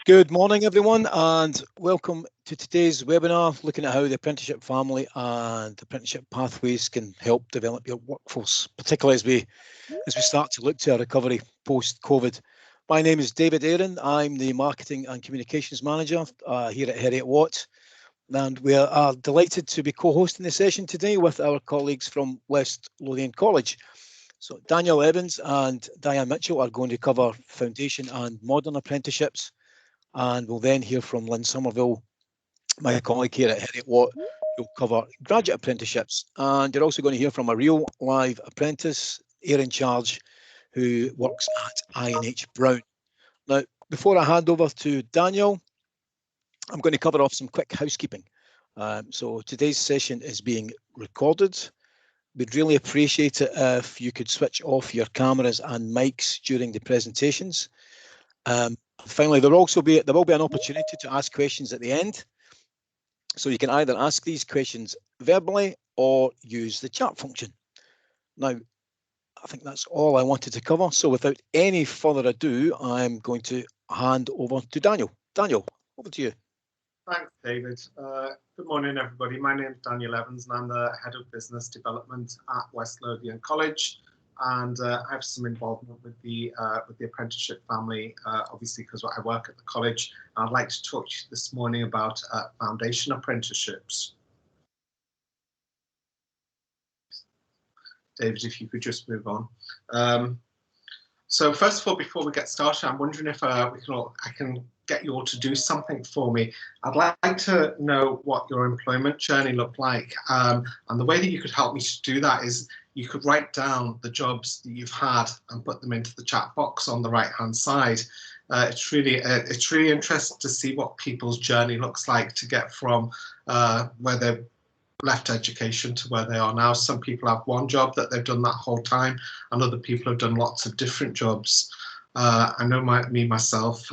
Good morning, everyone, and welcome to today's webinar looking at how the apprenticeship family and apprenticeship pathways can help develop your workforce, particularly as we start to look to a recovery post-COVID. My name is David Aaron. I'm the Marketing and Communications Manager here at Heriot-Watt, and we are delighted to be co-hosting the session today with our colleagues from West Lothian College. So Daniel Evans and Diane Mitchell are going to cover foundation and modern apprenticeships. And we'll then hear from Lynn Somerville, my colleague here at Heriot-Watt, who'll cover graduate apprenticeships. And you're also going to hear from a real live apprentice, Aaron Charge, who works at I&H Brown. Now, before I hand over to Daniel, I'm going to cover off some quick housekeeping. So today's session is being recorded. We'd really appreciate it if you could switch off your cameras and mics during the presentations. Finally, there will be an opportunity to ask questions at the end. So you can either ask these questions verbally or use the chat function. Now, I think that's all I wanted to cover. So without any further ado, I'm going to hand over to Daniel. Daniel, over to you. Thanks, David. Good morning, everybody. My name is Daniel Evans, and I'm the Head of Business Development at West Lothian College. And I have some involvement with the apprenticeship family, obviously because I work at the college. I'd like to talk to you this morning about foundation apprenticeships. David, if you could just move on. So first of all, before we get started, I'm wondering if I can get you all to do something for me. I'd like to know what your employment journey looked like. And the way that you could help me to do that is you could write down the jobs that you've had and put them into the chat box on the right-hand side. It's really interesting to see what people's journey looks like to get from where they've left education to where they are now. Some people have one job that they've done that whole time, and other people have done lots of different jobs. I know myself.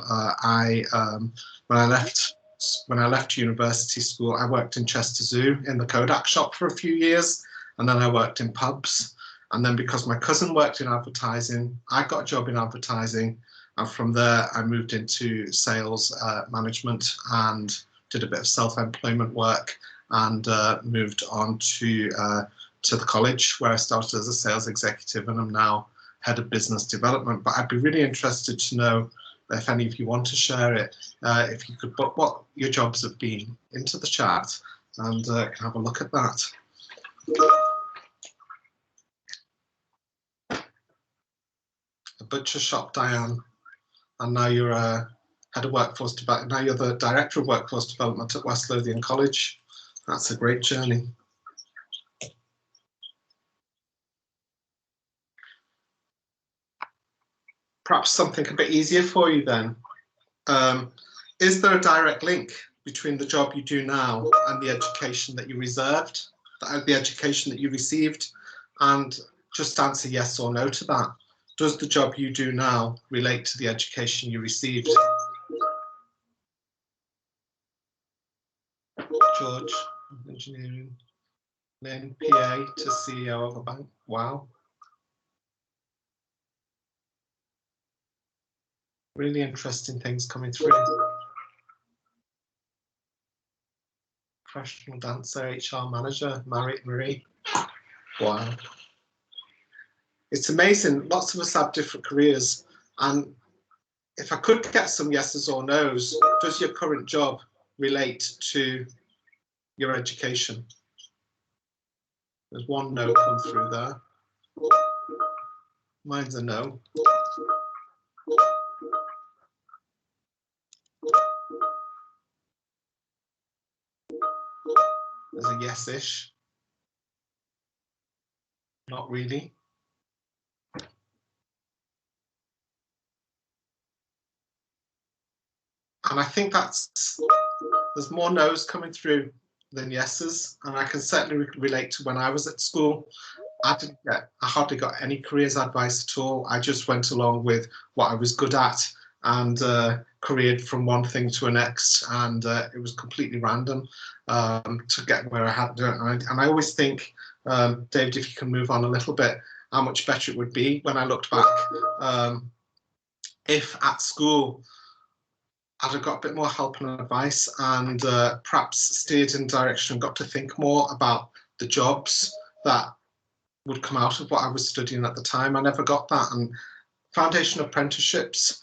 When I left university school, I worked in Chester Zoo in the Kodak shop for a few years, and then I worked in pubs. And then because my cousin worked in advertising, I got a job in advertising, and from there I moved into sales management and did a bit of self-employment work, and moved on to the college, where I started as a sales executive, and I'm now Head of Business Development. But I'd be really interested to know if any of you want to share it, if you could put what your jobs have been into the chat, and can have a look at that. A butcher shop, Diane, and now you're Head of Workforce Development. Now you're the Director of Workforce Development at West Lothian College. That's a great journey. Perhaps something a bit easier for you then. Is there a direct link between the job you do now and the education that you the education that you received? And just answer yes or no to that. Does the job you do now relate to the education you received? George, engineering. Then PA to CEO of a bank. Wow. Really interesting things coming through. Professional dancer, HR manager, Marie. Wow. It's amazing. Lots of us have different careers. And if I could get some yeses or nos, does your current job relate to your education? There's one no come through there. Mine's a no. There's a yes-ish. Not really. And I think there's more no's coming through than yeses. And I can certainly relate to when I was at school. I hardly got any careers advice at all. I just went along with what I was good at and careered from one thing to the next. And it was completely random to get where I had to. And I always think, David, if you can move on a little bit, how much better it would be when I looked back if at school had I got a bit more help and advice, and perhaps steered in direction and got to think more about the jobs that would come out of what I was studying at the time. I never got that, and foundation apprenticeships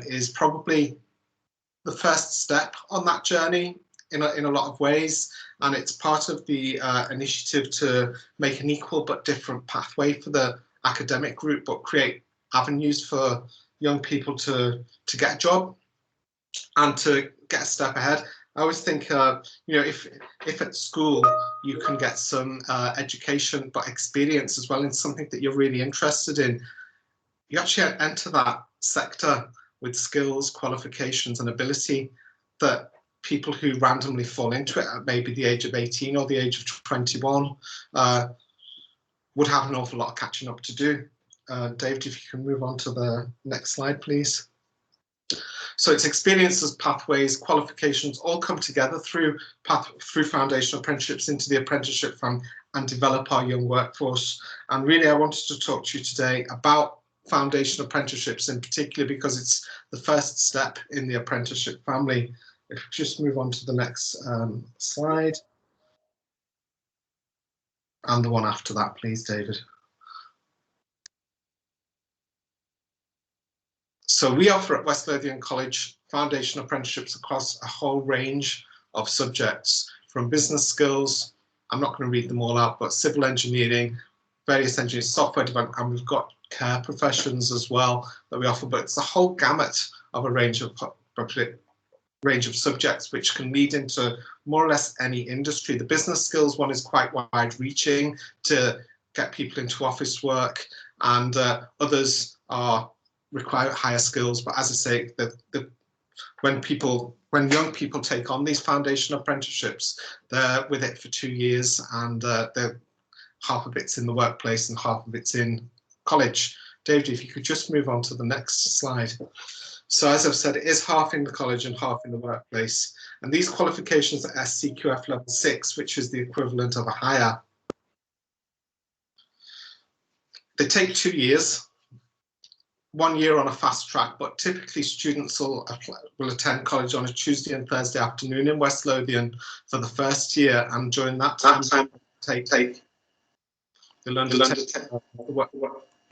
is probably the first step on that journey in a lot of ways, and it's part of the initiative to make an equal but different pathway for the academic route, but create avenues for young people to get a job and to get a step ahead. I always think, if at school you can get some education but experience as well in something that you're really interested in, you actually enter that sector with skills, qualifications, and ability that people who randomly fall into it at maybe the age of 18 or the age of 21 would have an awful lot of catching up to do. David, if you can move on to the next slide, please. So it's experiences, pathways, qualifications all come together through foundational apprenticeships into the apprenticeship fund and develop our young workforce. And really, I wanted to talk to you today about foundation apprenticeships in particular, because it's the first step in the apprenticeship family. If we just move on to the next slide. And the one after that, please, David. So we offer at West Lothian College foundation apprenticeships across a whole range of subjects, from business skills, I'm not going to read them all out, but civil engineering, various engineering, software development, and we've got care professions as well that we offer, but it's a whole gamut of a range of subjects which can lead into more or less any industry. The business skills one is quite wide-reaching to get people into office work, and others require higher skills. But as I say, when young people take on these foundation apprenticeships, they're with it for 2 years, and half of it's in the workplace and half of it's in college. David, if you could just move on to the next slide. So as I've said, it is half in the college and half in the workplace. And these qualifications are SCQF level 6, which is the equivalent of a higher. They take 2 years, 1 year on a fast track, but typically students will attend college on a Tuesday and Thursday afternoon in West Lothian for the first year, and during that time they'll undertake.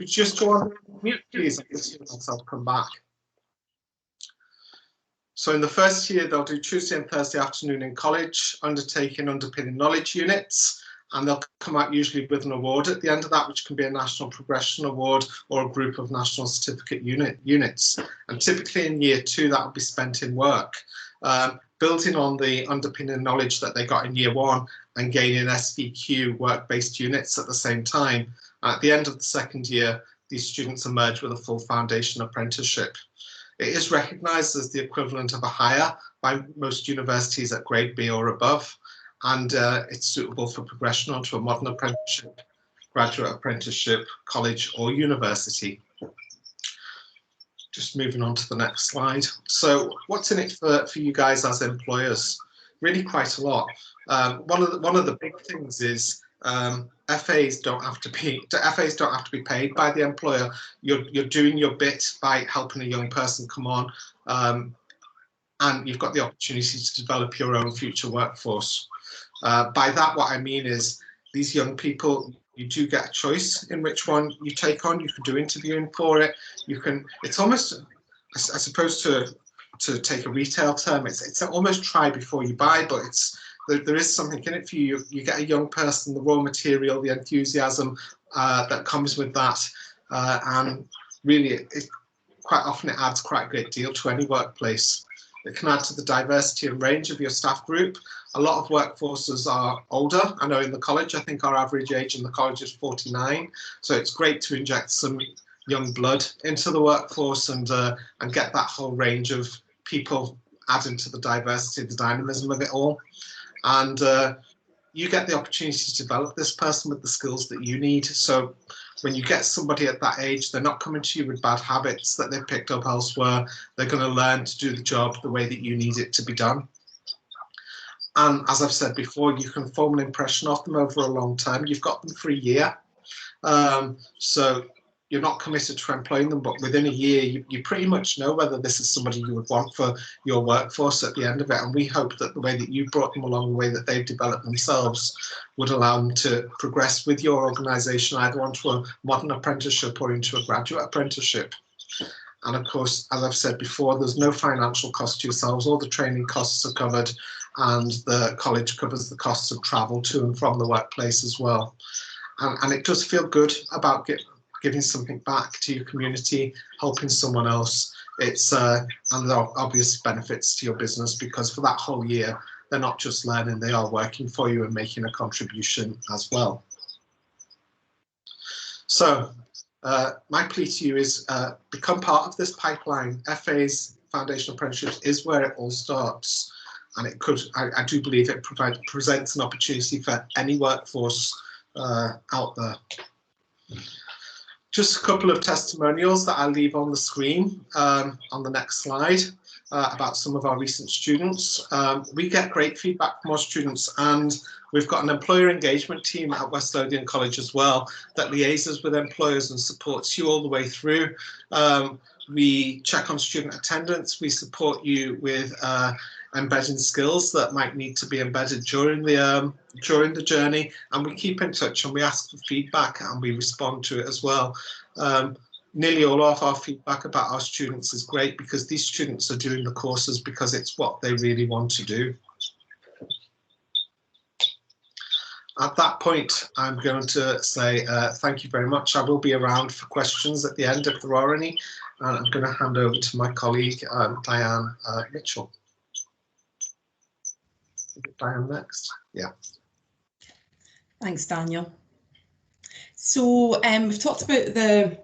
Just go on mute, please. I can see myself come back. So in the first year, they'll do Tuesday and Thursday afternoon in college, undertaking underpinning knowledge units, and they'll come out usually with an award at the end of that, which can be a National Progression Award or a group of National Certificate units. And typically in year 2, that will be spent in work, building on the underpinning knowledge that they got in year 1 and gaining SVQ work-based units at the same time. At the end of the second year, these students emerge with a full foundation apprenticeship. It is recognised as the equivalent of a higher by most universities at grade B or above, and it's suitable for progression onto a modern apprenticeship, graduate apprenticeship, college or university. Just moving on to the next slide. So what's in it for you guys as employers? Really quite a lot. One of the big things is FAs don't have to be paid by the employer. You're doing your bit by helping a young person come on, and you've got the opportunity to develop your own future workforce. By that, what I mean is these young people, you do get a choice in which one you take on. You can do interviewing for it. You can. It's almost, I suppose, to take a retail term, it's almost try before you buy, but there is something in it for you. You get a young person, the raw material, the enthusiasm that comes with that, and really, quite often it adds quite a great deal to any workplace. It can add to the diversity and range of your staff group. A lot of workforces are older. I know in the college, I think our average age in the college is 49. So it's great to inject some young blood into the workforce and get that whole range of people adding to the diversity, the dynamism of it all. And you get the opportunity to develop this person with the skills that you need. So when you get somebody at that age, they're not coming to you with bad habits that they've picked up elsewhere. They're going to learn to do the job the way that you need it to be done. And as I've said before, you can form an impression of them over a long term. You've got them for a year. So you're not committed to employing them, but within a year, you pretty much know whether this is somebody you would want for your workforce at the end of it. And we hope that the way that you brought them along, the way that they've developed themselves, would allow them to progress with your organisation, either onto a modern apprenticeship or into a graduate apprenticeship. And of course, as I've said before, there's no financial cost to yourselves. All the training costs are covered, and the college covers the costs of travel to and from the workplace as well. And it does feel good about giving something back to your community, helping someone else. And there are obvious benefits to your business, because for that whole year, they're not just learning, they are working for you and making a contribution as well. So my plea to you is become part of this pipeline. FA's Foundation Apprenticeships is where it all starts. And it could, I do believe it presents an opportunity for any workforce out there. Just a couple of testimonials that I'll leave on the screen on the next slide about some of our recent students. We get great feedback from our students, and we've got an employer engagement team at West Lothian College as well that liaises with employers and supports you all the way through. We check on student attendance. We support you with embedding skills that might need to be embedded during the journey, and we keep in touch and we ask for feedback and we respond to it as well. Nearly all of our feedback about our students is great, because these students are doing the courses because it's what they really want to do. At that point, I'm going to say thank you very much. I will be around for questions at the end if there are any. And I'm going to hand over to my colleague, Diane Mitchell. Diane next. Yeah. Thanks, Daniel. So we've talked about the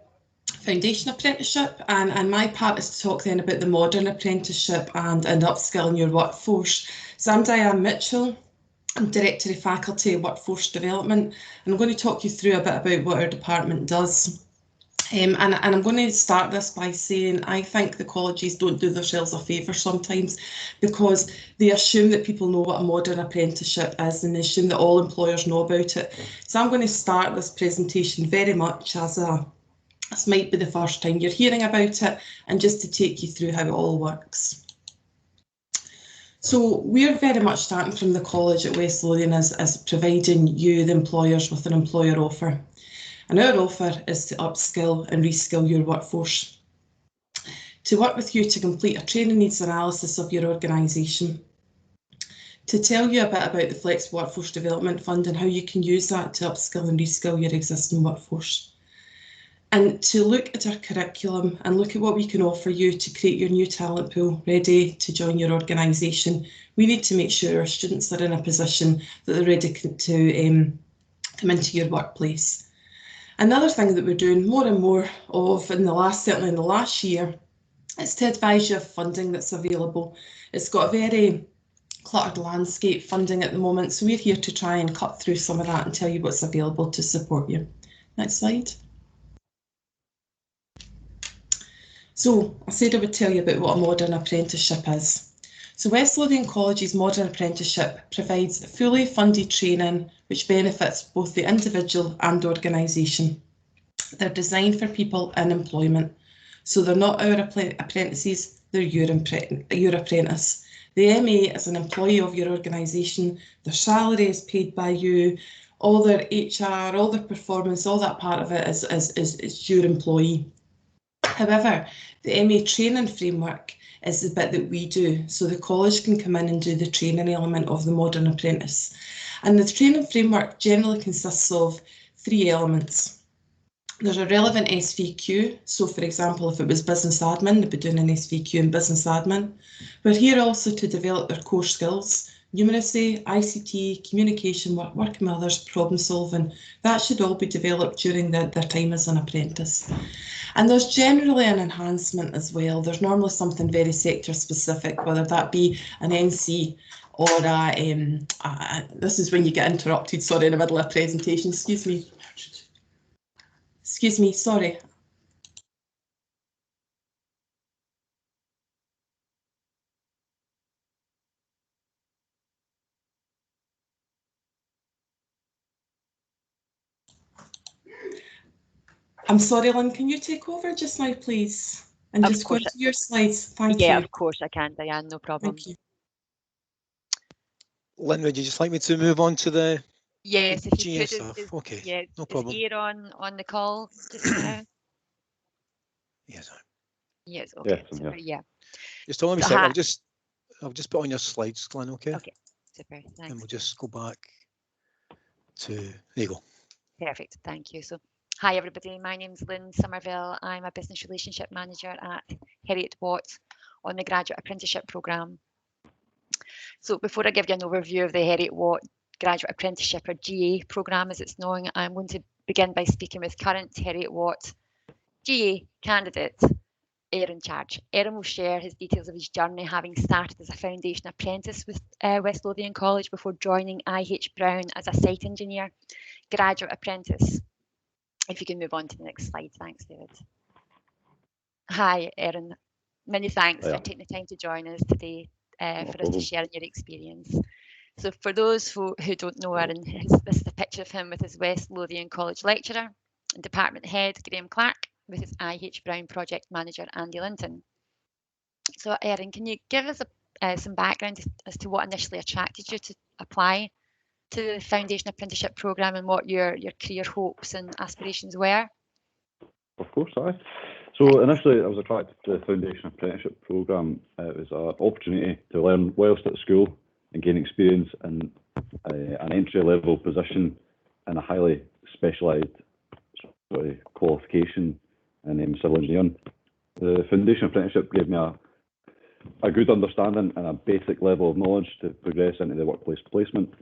foundation apprenticeship, and my part is to talk then about the modern apprenticeship and upskilling your workforce. So I'm Diane Mitchell. I'm Director of Faculty Workforce Development, and I'm going to talk you through a bit about what our department does. And I'm going to start this by saying I think the colleges don't do themselves a favour sometimes, because they assume that people know what a modern apprenticeship is, and they assume that all employers know about it. So I'm going to start this presentation very much as this might be the first time you're hearing about it, and just to take you through how it all works. So we're very much starting from the college at West Lothian as providing you, the employers, with an employer offer. And our offer is to upskill and reskill your workforce, to work with you to complete a training needs analysis of your organisation, to tell you a bit about the Flexible Workforce Development Fund and how you can use that to upskill and reskill your existing workforce, and to look at our curriculum and look at what we can offer you to create your new talent pool ready to join your organisation. We need to make sure our students are in a position that they're ready to come into your workplace. Another thing that we're doing more and more of certainly in the last year, is to advise you of funding that's available. It's got a very cluttered landscape funding at the moment, so we're here to try and cut through some of that and tell you what's available to support you. Next slide. So I said I would tell you about what a modern apprenticeship is. So West Lothian College's modern apprenticeship provides fully funded training which benefits both the individual and organisation. They're designed for people in employment, so they're not our apprentices, they're your apprentice. The MA is an employee of your organisation, their salary is paid by you, all their HR, all their performance, all that part of it is your employee. However, the MA training framework is the bit that we do, so the college can come in and do the training element of the modern apprentice. And the training framework generally consists of 3 elements. There's a relevant SVQ, so for example, if it was business admin, they'd be doing an SVQ in business admin. We're here also to develop their core skills, numeracy, ICT, communication, working with others, problem solving. That should all be developed during their time as an apprentice. And there's generally an enhancement as well. There's normally something very sector specific, whether that be an NC or this is when you get interrupted, sorry, in the middle of a presentation, excuse me. Excuse me, sorry. I'm sorry, Lynn, can you take over just now, please? And Of just go course. to your slides. Thank Yeah, you. of course I can, Diane, no problem. Thank you. Lynn, would you just like me to move on to the Yes, if you GS could, stuff? Okay, yeah, no is problem. Aaron on the call just now? Yes. Yes, okay, Yes, super, yeah. Just hold on a So sec. hi- I'll just put on your slides, Glenn. Okay. Okay, super, And thanks. we'll just go back to, there you go. Perfect, thank you. So, hi everybody, my name's Lynn Somerville. I'm a Business Relationship Manager at Heriot-Watt on the Graduate Apprenticeship Programme. So before I give you an overview of the Heriot-Watt Graduate Apprenticeship, or GA programme as it's known, I'm going to begin by speaking with current Heriot-Watt GA candidate, Aaron Charge. Aaron will share his details of his journey, having started as a foundation apprentice with West Lothian College before joining IH Brown as a site engineer, graduate apprentice. If you can move on to the next slide, thanks, David. Hi, Aaron. Many thanks for taking the time to join us today for us to share your experience. So for those who don't know Aaron, this is a picture of him with his West Lothian College lecturer and department head, Graham Clark, with his IH Brown project manager, Andy Linton. So Aaron, can you give us some background as to what initially attracted you to apply to the Foundation Apprenticeship Programme and what your career hopes and aspirations were? Of course, aye. So initially I was attracted to the Foundation Apprenticeship Programme. It was an opportunity to learn whilst at school and gain experience in an entry-level position in a highly specialised qualification in civil engineering. The Foundation Apprenticeship gave me a good understanding and a basic level of knowledge to progress into the workplace placement,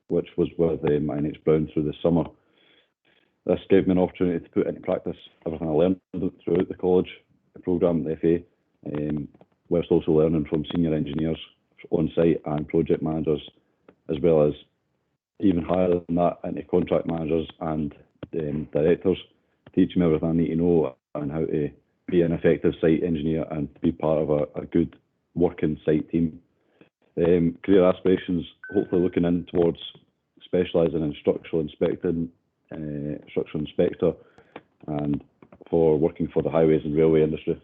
which was with IH Brown through the summer. This gave me an opportunity to put into practice everything I learned throughout the college programme, the FA, whilst also learning from senior engineers on site and project managers, as well as even higher than that into contract managers and directors, teaching me everything I need to know and how to be an effective site engineer and to be part of a good working site team. Career aspirations, hopefully looking in towards specialising in structural inspector and for working for the highways and railway industry.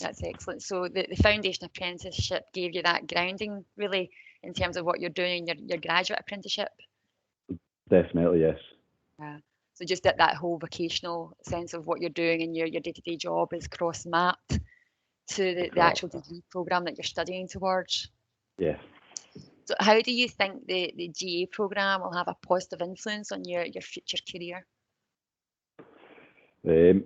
That's excellent. So the Foundation Apprenticeship gave you that grounding really in terms of what you're doing in your graduate apprenticeship? Definitely, yes. So just that whole vocational sense of what you're doing in your day-to-day job is cross-mapped to the actual degree programme that you're studying towards? Yeah. So how do you think the GA programme will have a positive influence on your future career? The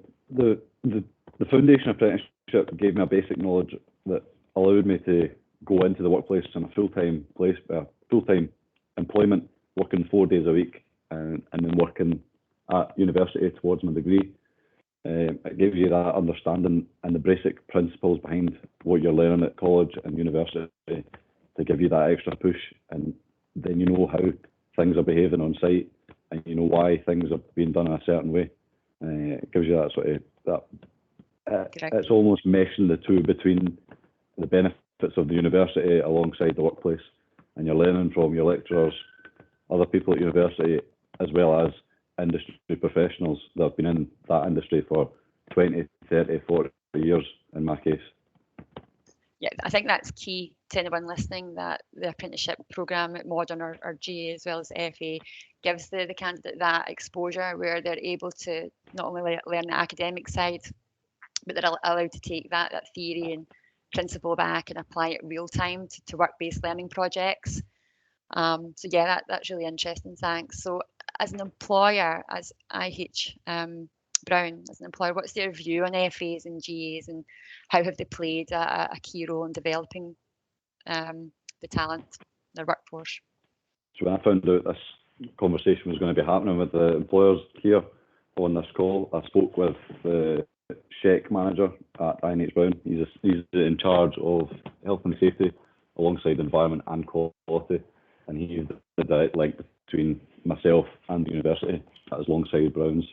Foundation Apprenticeship gave me a basic knowledge that allowed me to go into the workplace in a full-time employment, working 4 days a week and then working at university towards my degree. It gives you that understanding and the basic principles behind what you're learning at college and university to give you that extra push, and then you know how things are behaving on site and you know why things are being done in a certain way. It gives you that sort of it's almost meshing the two between the benefits of the university alongside the workplace, and you're learning from your lecturers, other people at university, as well as industry professionals that have been in that industry for 20, 30, 40 years in my case. Yeah, I think that's key to anyone listening, that the apprenticeship programme at Modern or GA as well as FA gives the candidate that exposure where they're able to not only learn the academic side, but they're allowed to take that theory and principle back and apply it real time to work-based learning projects. So yeah, that's really interesting, thanks. So as an employer, as IH Brown, as an employer, what's their view on FAs and GAs and how have they played a key role in developing the talent, their workforce? So when I found out this conversation was going to be happening with the employers here on this call, I spoke with the SHEC manager at IH Brown. He's in charge of health and safety alongside environment and quality, and he's the direct link between myself and the university that is alongside Brown's.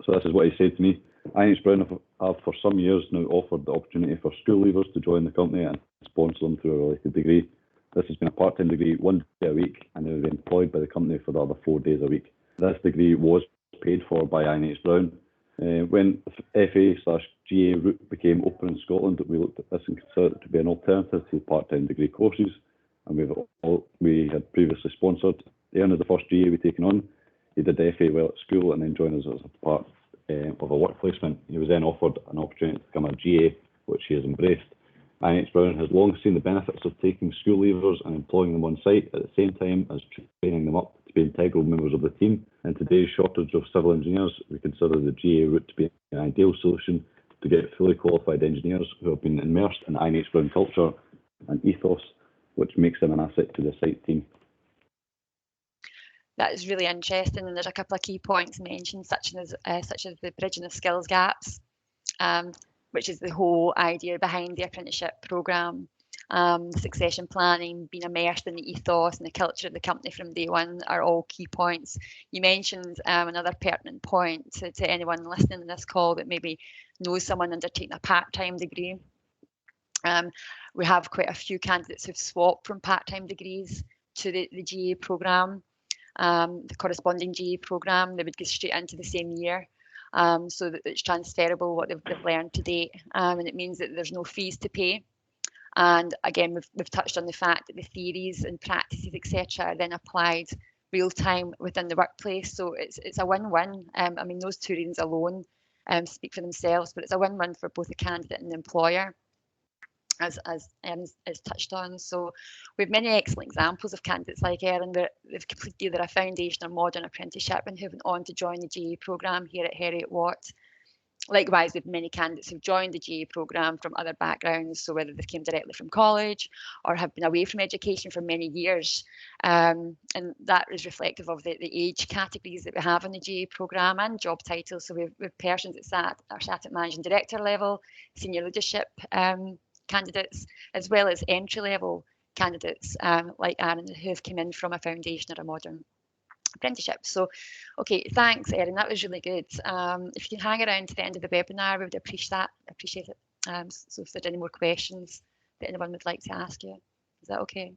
So this is what he said to me. IH Brown have for some years now offered the opportunity for school leavers to join the company and sponsor them through a related degree. This has been a part-time degree, 1 day a week, and they will be employed by the company for the other 4 days a week. This degree was paid for by INH Brown. When the FA/GA route became open in Scotland, we looked at this and considered it to be an alternative to part-time degree courses, and we had previously sponsored Aaron as the first GA we'd taken on. He did the FA well at school and then joined us as a part of a work placement. He was then offered an opportunity to become a GA, which he has embraced. INH Brown has long seen the benefits of taking school leavers and employing them on site at the same time as training them up to be integral members of the team. In today's shortage of civil engineers, we consider the GA route to be an ideal solution to get fully qualified engineers who have been immersed in INH Brown culture and ethos, which makes them an asset to the site team. That is really interesting, and there's a couple of key points mentioned, such as the bridging of skills gaps, which is the whole idea behind the apprenticeship programme. The succession planning, being immersed in the ethos and the culture of the company from day one are all key points. You mentioned another pertinent point to anyone listening in this call that maybe knows someone undertaking a part-time degree. We have quite a few candidates who've swapped from part-time degrees to the GA programme. The corresponding GA programme, they would go straight into the same year, so that it's transferable what they've learned to date, and it means that there's no fees to pay. And again, we've touched on the fact that the theories and practices, etc., are then applied real time within the workplace. So it's a win-win. I mean, those two reasons alone speak for themselves, but it's a win-win for both the candidate and the employer, as is touched on. So we have many excellent examples of candidates like Erin that they've completed either a foundation or modern apprenticeship and who went on to join the GA programme here at Heriot-Watt. Likewise, we have many candidates who've joined the GA programme from other backgrounds, so whether they came directly from college or have been away from education for many years. And that is reflective of the age categories that we have in the GA programme and job titles. So we have persons that are sat at managing director level, senior leadership candidates, as well as entry-level candidates like Aaron, who have come in from a foundation or a modern apprenticeship. So, okay, thanks, Erin. That was really good. If you can hang around to the end of the webinar, we would appreciate it. So if there's any more questions that anyone would like to ask you, is that okay?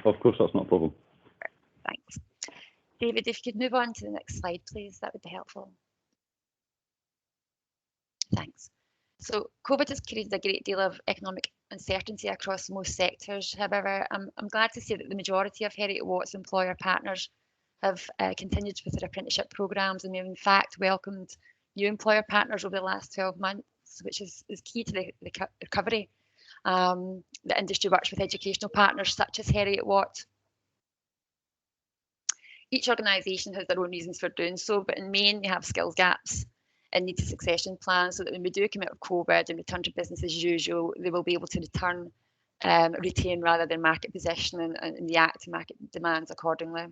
Of course, that's not a problem. Thanks. David, if you could move on to the next slide, please, that would be helpful. Thanks. So COVID has created a great deal of economic uncertainty across most sectors. However, I'm glad to see that the majority of Heriot-Watt's employer partners have continued with their apprenticeship programmes, and we've in fact welcomed new employer partners over the last 12 months, which is key to the recovery. The industry works with educational partners such as Heriot-Watt. Each organisation has their own reasons for doing so, but in main they have skills gaps and need a succession plan, so that when we do come out of COVID and return to business as usual, they will be able to retain rather than market position and react to market demands accordingly.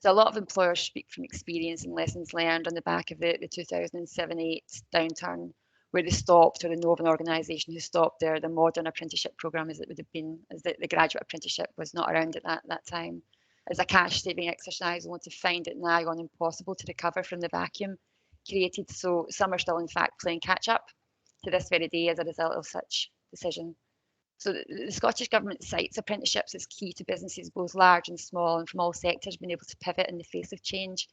So a lot of employers speak from experience and lessons learned on the back of the 2007-8 downturn, where they stopped, or they know of an organisation who stopped their modern apprenticeship programme, as it would have been, as the graduate apprenticeship was not around at that time, as a cash saving exercise, only to find it nigh on impossible to recover from the vacuum created. So some are still in fact playing catch up to this very day as a result of such decision. So the Scottish Government cites apprenticeships as key to businesses both large and small and from all sectors being able to pivot in the face of change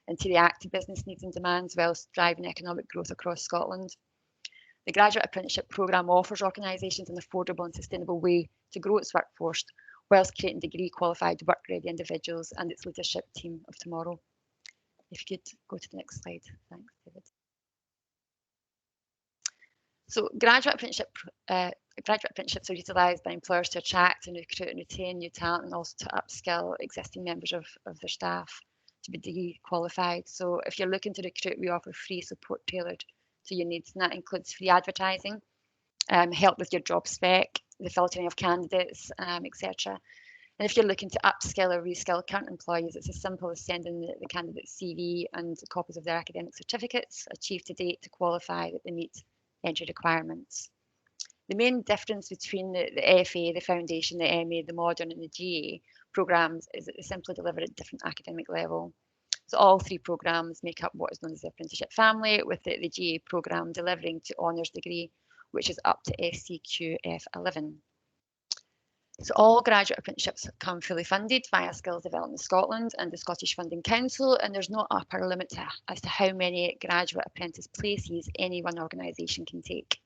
and to react to business needs and demands whilst driving economic growth across Scotland. The Graduate Apprenticeship Programme offers organisations an affordable and sustainable way to grow its workforce whilst creating degree qualified work ready individuals and its leadership team of tomorrow. If you could go to the next slide. Thanks, David. So graduate apprenticeships are utilised by employers to attract and recruit and retain new talent, and also to upskill existing members of their staff to be degree qualified. So if you're looking to recruit, we offer free support tailored to your needs, and that includes free advertising, help with your job spec, the filtering of candidates, etc. And if you're looking to upskill or reskill current employees, it's as simple as sending the candidate's CV and copies of their academic certificates achieved to date to qualify that they meet entry requirements. The main difference between the FA, the Foundation, the MA, the Modern and the GA programmes is that they simply deliver at different academic level. So all three programmes make up what is known as the apprenticeship family, with the GA programme delivering to honours degree, which is up to SCQF 11. So all graduate apprenticeships come fully funded via Skills Development Scotland and the Scottish Funding Council, and there's no upper limit as to how many graduate apprentice places any one organisation can take.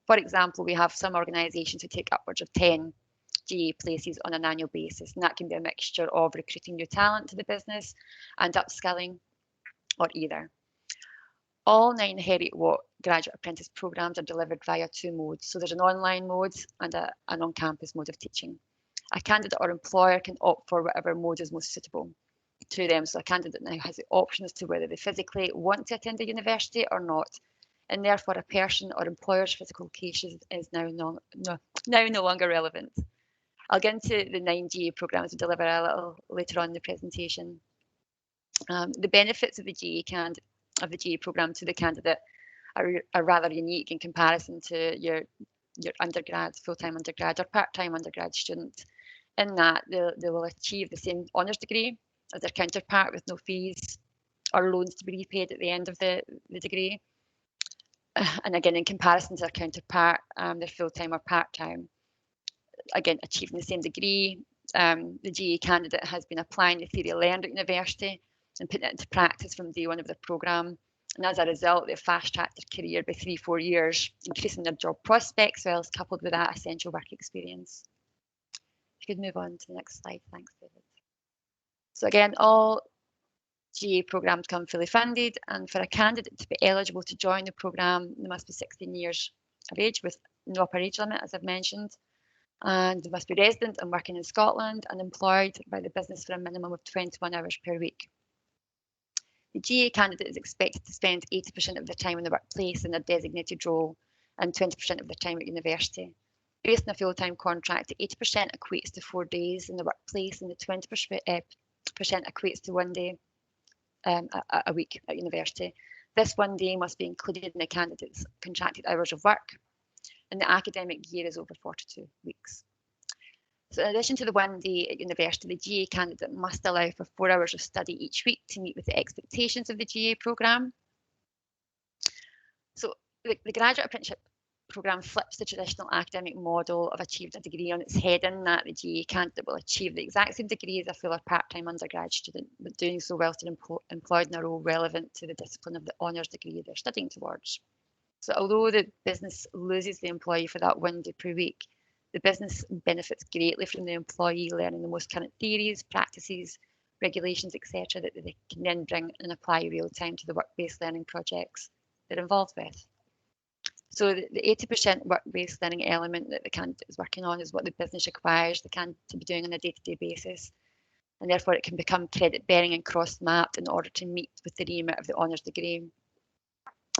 For example, we have some organisations who take upwards of 10 GA places on an annual basis, and that can be a mixture of recruiting new talent to the business and upskilling, or either. All 9 Heriot-Watt graduate apprentice programmes are delivered via 2 modes. So there's an online mode and an on-campus mode of teaching. A candidate or employer can opt for whatever mode is most suitable to them. So a candidate now has the option as to whether they physically want to attend a university or not. And therefore, a person or employer's physical location is now no longer relevant. I'll get into the 9 GA programmes we deliver a little later on in the presentation. The benefits of the GA programme to the candidate are rather unique in comparison to your undergrad, full-time undergrad or part-time undergrad student, in that they will achieve the same honours degree as their counterpart with no fees or loans to be repaid at the end of the degree. And again, in comparison to their counterpart, they're full-time or part-time, again, achieving the same degree. The GA candidate has been applying the theory learned at university and putting it into practice from day one of the programme. And as a result, they've fast-tracked their career by 3-4 years, increasing their job prospects, whilst coupled with that essential work experience. If you could move on to the next slide. Thanks, David. So again, all GA programmes come fully funded, and for a candidate to be eligible to join the programme, they must be 16 years of age with no upper age limit, as I've mentioned. And they must be resident and working in Scotland and employed by the business for a minimum of 21 hours per week. The GA candidate is expected to spend 80% of their time in the workplace in their designated role and 20% of their time at university. Based on a full-time contract, 80% equates to 4 days in the workplace, and the 20% equates to 1 day a week at university. This 1 day must be included in the candidate's contracted hours of work, and the academic year is over 42 weeks. So in addition to the 1 day at university, the GA candidate must allow for 4 hours of study each week to meet with the expectations of the GA programme. So the graduate apprenticeship programme flips the traditional academic model of achieved a degree on its head, in that the GA candidate will achieve the exact same degree as a full or part-time undergrad student, but doing so whilst they're employed in a role relevant to the discipline of the honours degree they're studying towards. So although the business loses the employee for that 1 day per week, the business benefits greatly from the employee learning the most current theories, practices, regulations, etc., that they can then bring and apply real time to the work-based learning projects they're involved with. So the 80% work-based learning element that the candidate is working on is what the business requires the candidate to be doing on a day-to-day basis, and therefore it can become credit-bearing and cross-mapped in order to meet with the remit of the honours degree.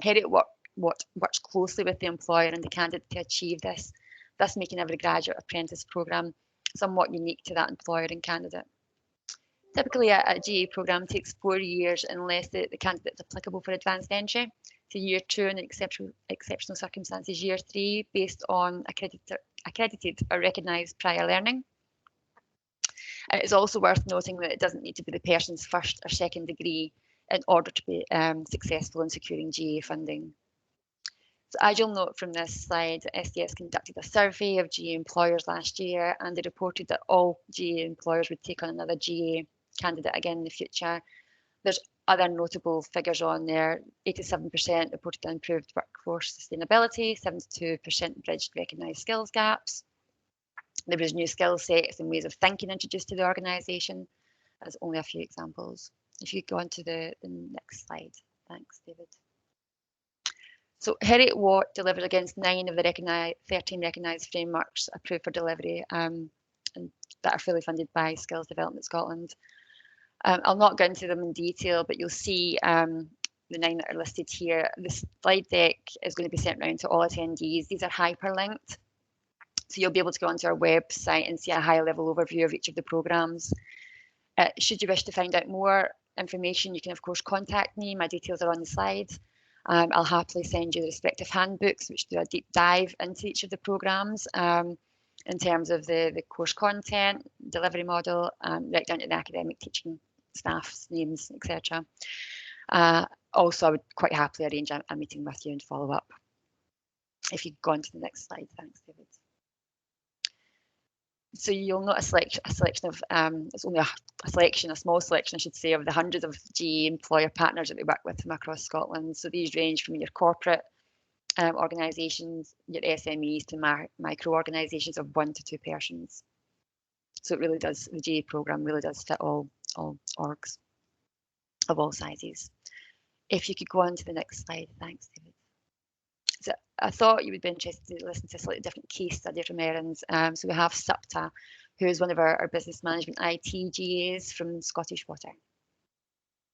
Heriot-Watt works closely with the employer and the candidate to achieve this, thus making every graduate apprentice programme somewhat unique to that employer and candidate. Typically, a GA programme takes 4 years unless the candidate is applicable for advanced entry to year 2, and in exceptional circumstances, year 3, based on accredited or recognised prior learning. And it's also worth noting that it doesn't need to be the person's first or second degree in order to be successful in securing GA funding. So as you'll note from this slide, SDS conducted a survey of GA employers last year, and they reported that all GA employers would take on another GA candidate again in the future. There's other notable figures on there. 87% reported improved workforce sustainability, 72% bridged recognised skills gaps. There was new skill sets and ways of thinking introduced to the organisation. As only a few examples. If you go on to the next slide. Thanks, David. So Heriot-Watt delivered against 9 of the 13 recognised frameworks approved for delivery and that are fully funded by Skills Development Scotland. I'll not go into them in detail, but you'll see the 9 that are listed here. The slide deck is going to be sent around to all attendees. These are hyperlinked, so you'll be able to go onto our website and see a high-level overview of each of the programmes. Should you wish to find out more information, you can of course contact me. My details are on the slide. I'll happily send you the respective handbooks, which do a deep dive into each of the programmes in terms of the course content, delivery model, right down to the academic teaching staff's names, etc. Also, I would quite happily arrange a meeting with you and follow up. If you go on to the next slide, thanks, David. So you'll note a selection of, it's only a small selection, I should say, of the hundreds of GE employer partners that we work with from across Scotland. So these range from your corporate organisations, your SMEs, to micro organisations of 1 to 2 persons. So it really does, the GE programme really does fit all orgs of all sizes. If you could go on to the next slide, thanks, David. So I thought you would be interested to listen to a slightly different case study from Erin's. So we have Supta, who is one of our business management IT GAs from Scottish Water.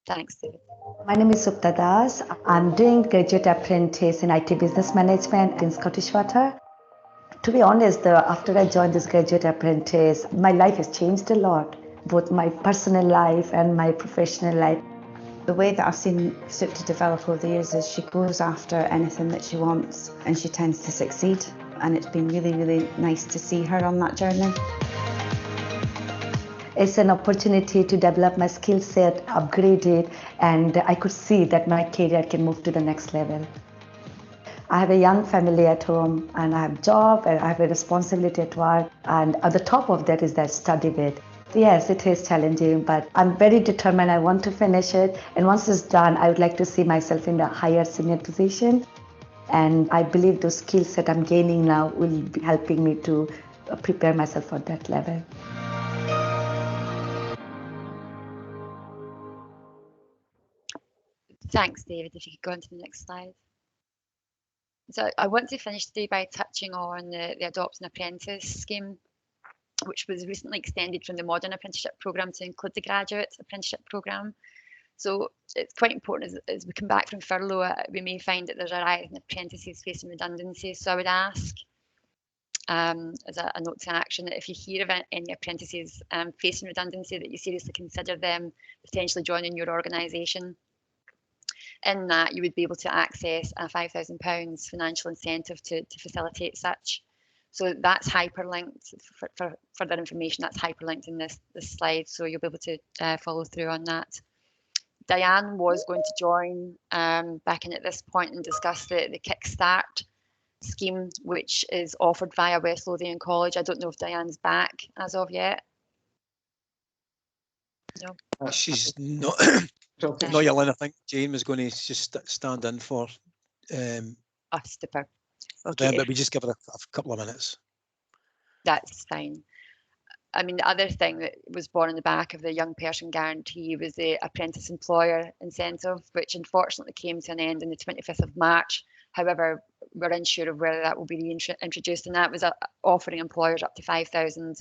Thanks, David. My name is Supta Das. I'm doing graduate apprentice in IT business management in Scottish Water. To be honest, after I joined this graduate apprentice, my life has changed a lot, both my personal life and my professional life. The way that I've seen Supta develop over the years is she goes after anything that she wants and she tends to succeed. And it's been really, really nice to see her on that journey. It's an opportunity to develop my skill set, upgrade it, and I could see that my career can move to the next level. I have a young family at home, and I have a job, and I have a responsibility at work, and at the top of that is that study bit. Yes, it is challenging, but I'm very determined. I want to finish it, and once it's done, I would like to see myself in a higher senior position, and I believe those skills that I'm gaining now will be helping me to prepare myself for that level. Thanks, David. If you could go on to the next slide. So I want to finish today by touching on the Adopt an Apprentice scheme, which was recently extended from the Modern Apprenticeship Programme to include the Graduate Apprenticeship Programme. So it's quite important as we come back from furlough, we may find that there's a rise in apprentices facing redundancy. So I would ask, as a note to action, that if you hear of any apprentices facing redundancy, that you seriously consider them potentially joining your organisation. In that, you would be able to access a £5,000 financial incentive to facilitate such. So that's hyperlinked for further information. That's hyperlinked in this slide, so you'll be able to follow through on that. Diane was going to join back in at this point and discuss the Kickstart scheme, which is offered via West Lothian College. I don't know if Diane's back as of yet. No. She's not. No, Yelena, I think Jane was going to just stand in for. Super. Okay. But we just give her a couple of minutes. That's fine. I mean, the other thing that was born in the back of the young person guarantee was the apprentice employer incentive, which unfortunately came to an end on the 25th of March. However, we're unsure of whether that will be reintroduced, and that was offering employers up to 5,000,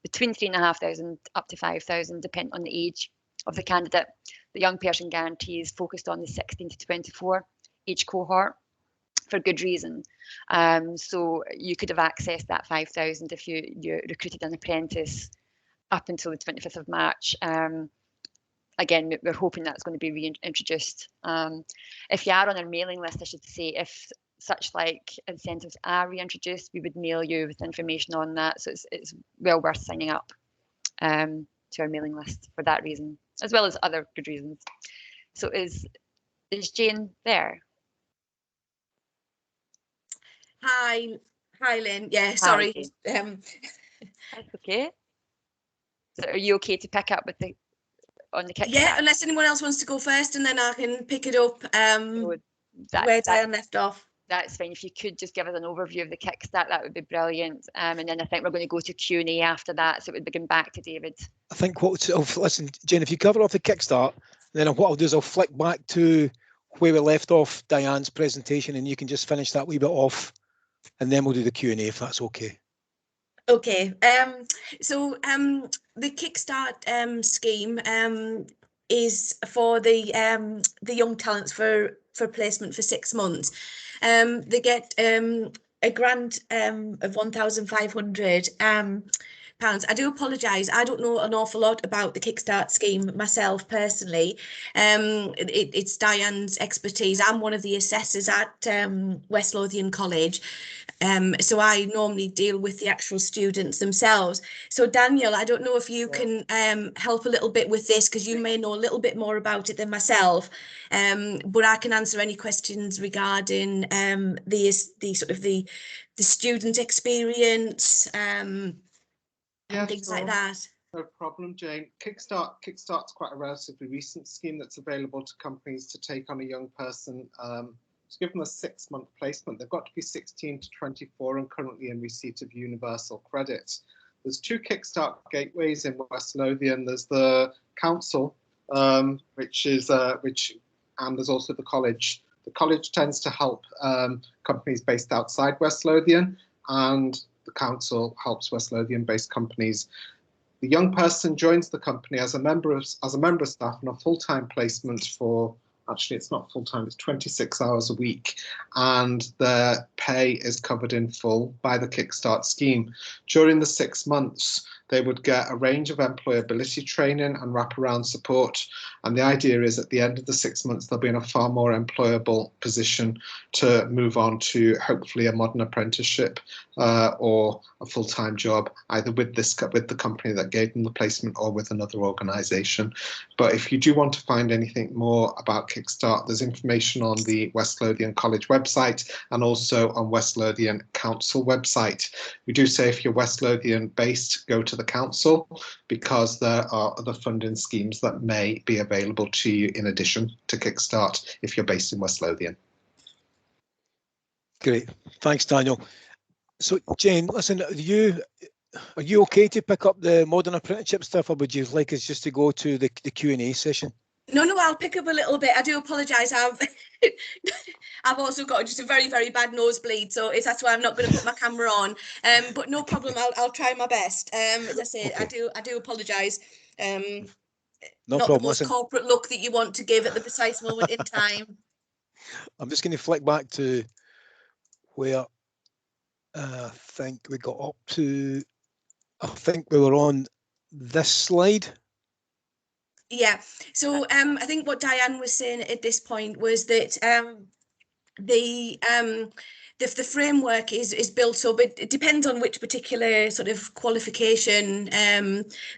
between 3,500 up to 5,000, depending on the age of the candidate. The young person guarantee is focused on the 16 to 24 age cohort for good reason. So you could have accessed that 5,000 if you recruited an apprentice up until the 25th of March. Again, we're hoping that's going to be reintroduced. If you are on our mailing list, I should say, if such like incentives are reintroduced, we would mail you with information on that. So it's well worth signing up to our mailing list for that reason, as well as other good reasons. So is Jane there? Hi, Lynn. Yeah, sorry. That's okay. So are you okay to pick up with on the Kickstart? Yeah, unless anyone else wants to go first, and then I can pick it up where Diane left off. That's fine. If you could just give us an overview of the Kickstart, that would be brilliant. And then I think we're going to go to Q&A after that, so it would begin back to David. I think listen, Jane, if you cover off the Kickstart, then what I'll do is I'll flick back to where we left off Diane's presentation, and you can just finish that wee bit off, and then we'll do the Q&A if that's okay. Okay. So the Kickstart scheme is for the young talents for placement for 6 months. They get a grant of £1,500. I do apologise. I don't know an awful lot about the Kickstart scheme myself personally. It's Diane's expertise. I'm one of the assessors at West Lothian College. So I normally deal with the actual students themselves. So Daniel, I don't know if you can help a little bit with this, because you may know a little bit more about it than myself. But I can answer any questions regarding the sort of the student experience. and things like that. No problem, Jane. Kickstart's quite a relatively recent scheme that's available to companies to take on a young person to give them a 6-month placement. They've got to be 16 to 24 and currently in receipt of universal credit. There's 2 Kickstart gateways in West Lothian. There's the council, and there's also the college. The college tends to help companies based outside West Lothian, and the council helps West Lothian-based companies. The young person joins the company as a member of staff on a full-time placement for, actually it's not full-time, it's 26 hours a week, and their pay is covered in full by the Kickstart scheme. During the 6 months, they would get a range of employability training and wraparound support. And the idea is at the end of the 6 months, they'll be in a far more employable position to move on to hopefully a modern apprenticeship or a full-time job, either with the company that gave them the placement or with another organisation. But if you do want to find anything more about Kickstart, there's information on the West Lothian College website and also on West Lothian Council website. We do say if you're West Lothian based, go to the council, because there are other funding schemes that may be available to you in addition to Kickstart if you're based in West Lothian. Great, thanks, Daniel. So, Jane, listen, are you okay to pick up the modern apprenticeship stuff, or would you like us just to go to the Q&A session? No, I'll pick up a little bit. I do apologise. I've also got just a very, very bad nosebleed, so that's why I'm not going to put my camera on. But no problem. I'll try my best. As I say, okay. I do apologise. No not problem. The most corporate look that you want to give at the precise moment in time. I'm just going to flick back to where I think we got up to. I think we were on this slide. Yeah, so I think what Diane was saying at this point was that the framework is built up. It depends on which particular sort of qualification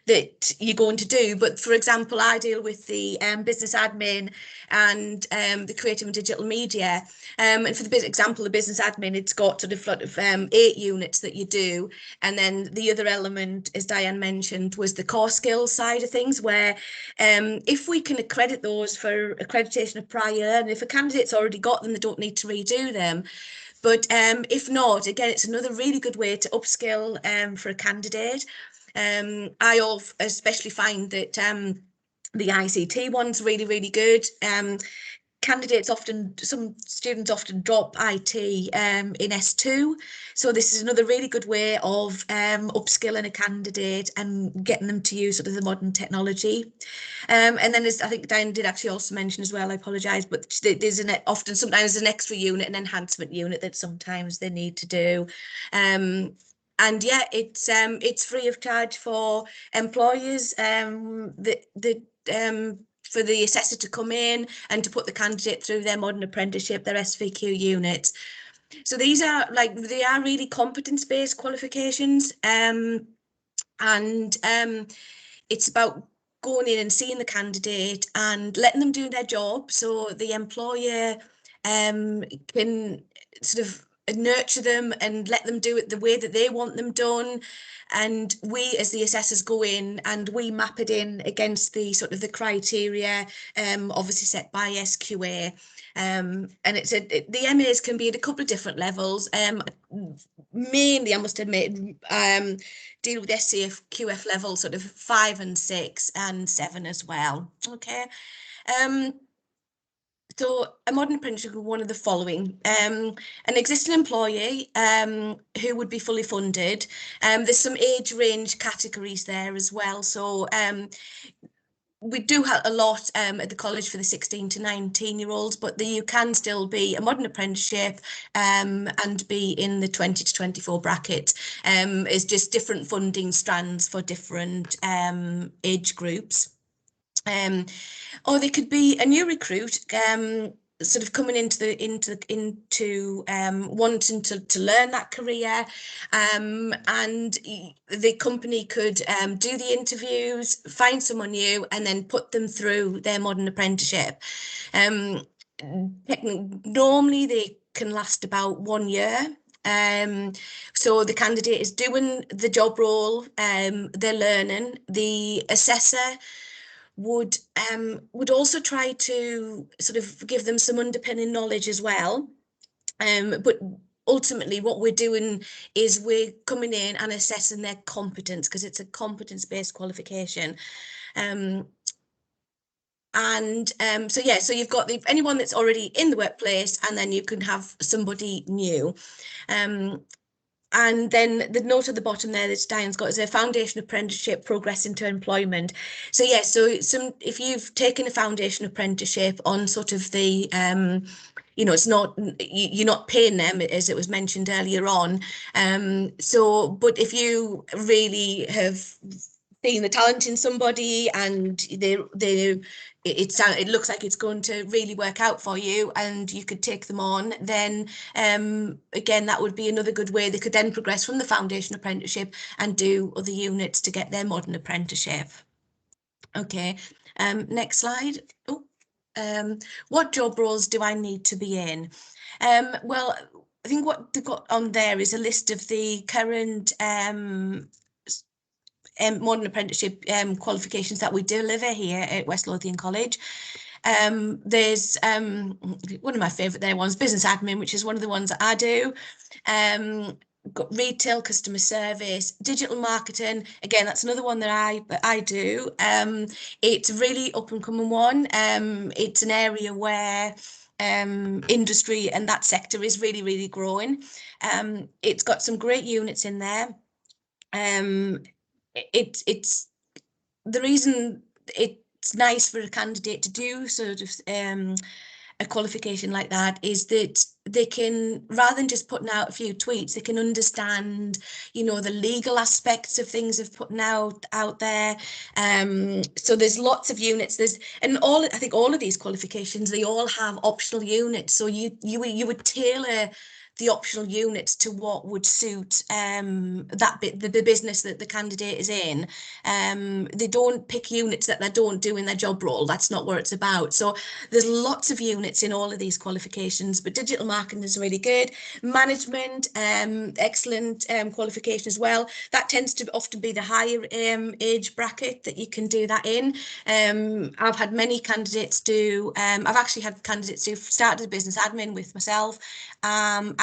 that you're going to do. But for example, I deal with the business admin and the creative and digital media. And for the example, the business admin, it's got sort of 8 units that you do. And then the other element, as Diane mentioned, was the core skills side of things, where if we can accredit those for accreditation of prior, and if a candidate's already got them, they don't need to redo them. But if not, again, it's another really good way to upskill for a candidate. I especially find that the ICT one's really, really good. Some students often drop IT in S2. So this is another really good way of upskilling a candidate and getting them to use sort of the modern technology. And then, as I think Diane did actually also mention as well, I apologise, but there's sometimes an extra unit, an enhancement unit that sometimes they need to do. And yeah, it's free of charge for employers. For the assessor to come in and to put the candidate through their modern apprenticeship, their SVQ units. So these are they are really competence-based qualifications, and it's about going in and seeing the candidate and letting them do their job, so the employer can sort of nurture them and let them do it the way that they want them done. And we, as the assessors, go in and we map it in against the sort of the criteria, obviously set by SQA. And the MAs can be at a couple of different levels. Mainly, I must admit, deal with SCF/QF level sort of 5 and 6 and 7 as well. Okay. So a modern apprenticeship would be one of the following: an existing employee who would be fully funded. There's some age range categories there as well. So we do have a lot at the college for the 16 to 19-year-olds, but you can still be a modern apprenticeship and be in the 20 to 24 bracket. It's just different funding strands for different age groups. Or they could be a new recruit, sort of coming into wanting to learn that career, and the company could do the interviews, find someone new, and then put them through their modern apprenticeship. Normally they can last about 1 year. So the candidate is doing the job role, they're learning. The assessor would also try to sort of give them some underpinning knowledge as well. But ultimately what we're doing is we're coming in and assessing their competence, because it's a competence-based qualification. So you've got anyone that's already in the workplace, and then you can have somebody new. And then the note at the bottom there that Diane's got is a foundation apprenticeship progress into employment. So if you've taken a foundation apprenticeship on sort of the it's not, you're not paying them, as it was mentioned earlier on. But if you really have seen the talent in somebody and it looks like it's going to really work out for you and you could take them on, then again, that would be another good way. They could then progress from the foundation apprenticeship and do other units to get their modern apprenticeship. Okay, next slide. What job roles do I need to be in? Well, I think what they've got on there is a list of the current modern apprenticeship qualifications that we deliver here at West Lothian College. There's one of my favourite ones, business admin, which is one of the ones that I do. Got retail, customer service, digital marketing. Again, that's another one that I do. It's a really up and coming one. It's an area where industry and that sector is really, really growing. It's got some great units in there. It's the reason it's nice for a candidate to do sort of a qualification like that is that they can, rather than just putting out a few tweets, they can understand, the legal aspects of things of putting out there. So there's lots of units. I think all of these qualifications, they all have optional units. So you would tailor the optional units to what would suit the business that the candidate is in. They don't pick units that they don't do in their job role. That's not what it's about. So there's lots of units in all of these qualifications, but digital marketing is really good. Management, excellent qualification as well. That tends to often be the higher age bracket that you can do that in. I've had many candidates do, I've actually had candidates who started as business admin with myself,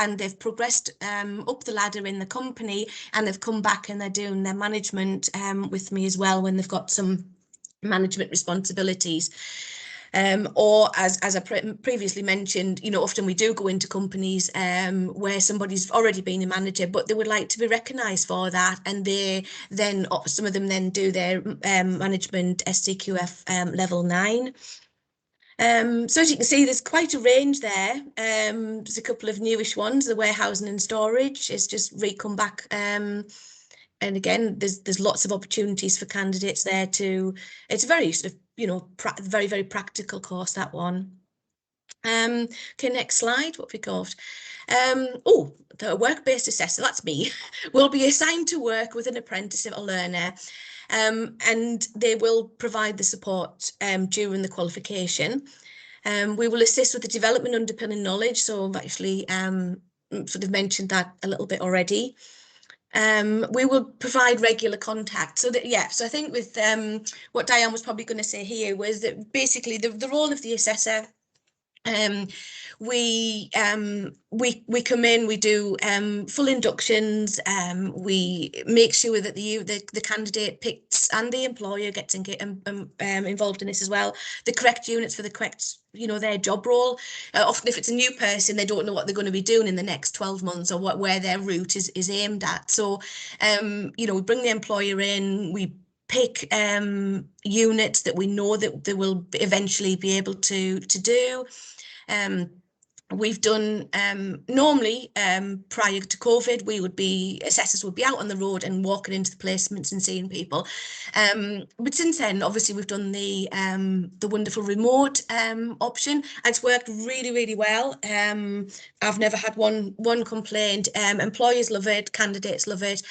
and they've progressed up the ladder in the company, and they've come back and they're doing their management with me as well when they've got some management responsibilities. Or as I previously mentioned, often we do go into companies where somebody's already been a manager, but they would like to be recognised for that, and some of them then do their management SCQF level 9. So as you can see, there's quite a range there. There's a couple of newish ones. The warehousing and storage is just come back. And again, there's lots of opportunities for candidates there to. It's a very sort of very, very practical course, that one. Okay, next slide. What have we got? The work-based assessor, that's me, will be assigned to work with an apprentice or learner. And they will provide the support during the qualification. We will assist with the development underpinning knowledge. So I've actually sort of mentioned that a little bit already. We will provide regular contact. So I think with what Diane was probably going to say here was that basically the role of the assessor, we come in, we do full inductions, we make sure that the candidate picks and the employer gets involved in this as well, the correct units for the correct their job role. Often if it's a new person, they don't know what they're going to be doing in the next 12 months or where their route is aimed at. So we bring the employer in, we pick units that we know that they will eventually be able to do. We've done normally prior to COVID, assessors would be out on the road and walking into the placements and seeing people. But since then, obviously, we've done the wonderful remote option. It's worked really, really well. I've never had one complaint. Employers love it, candidates love it.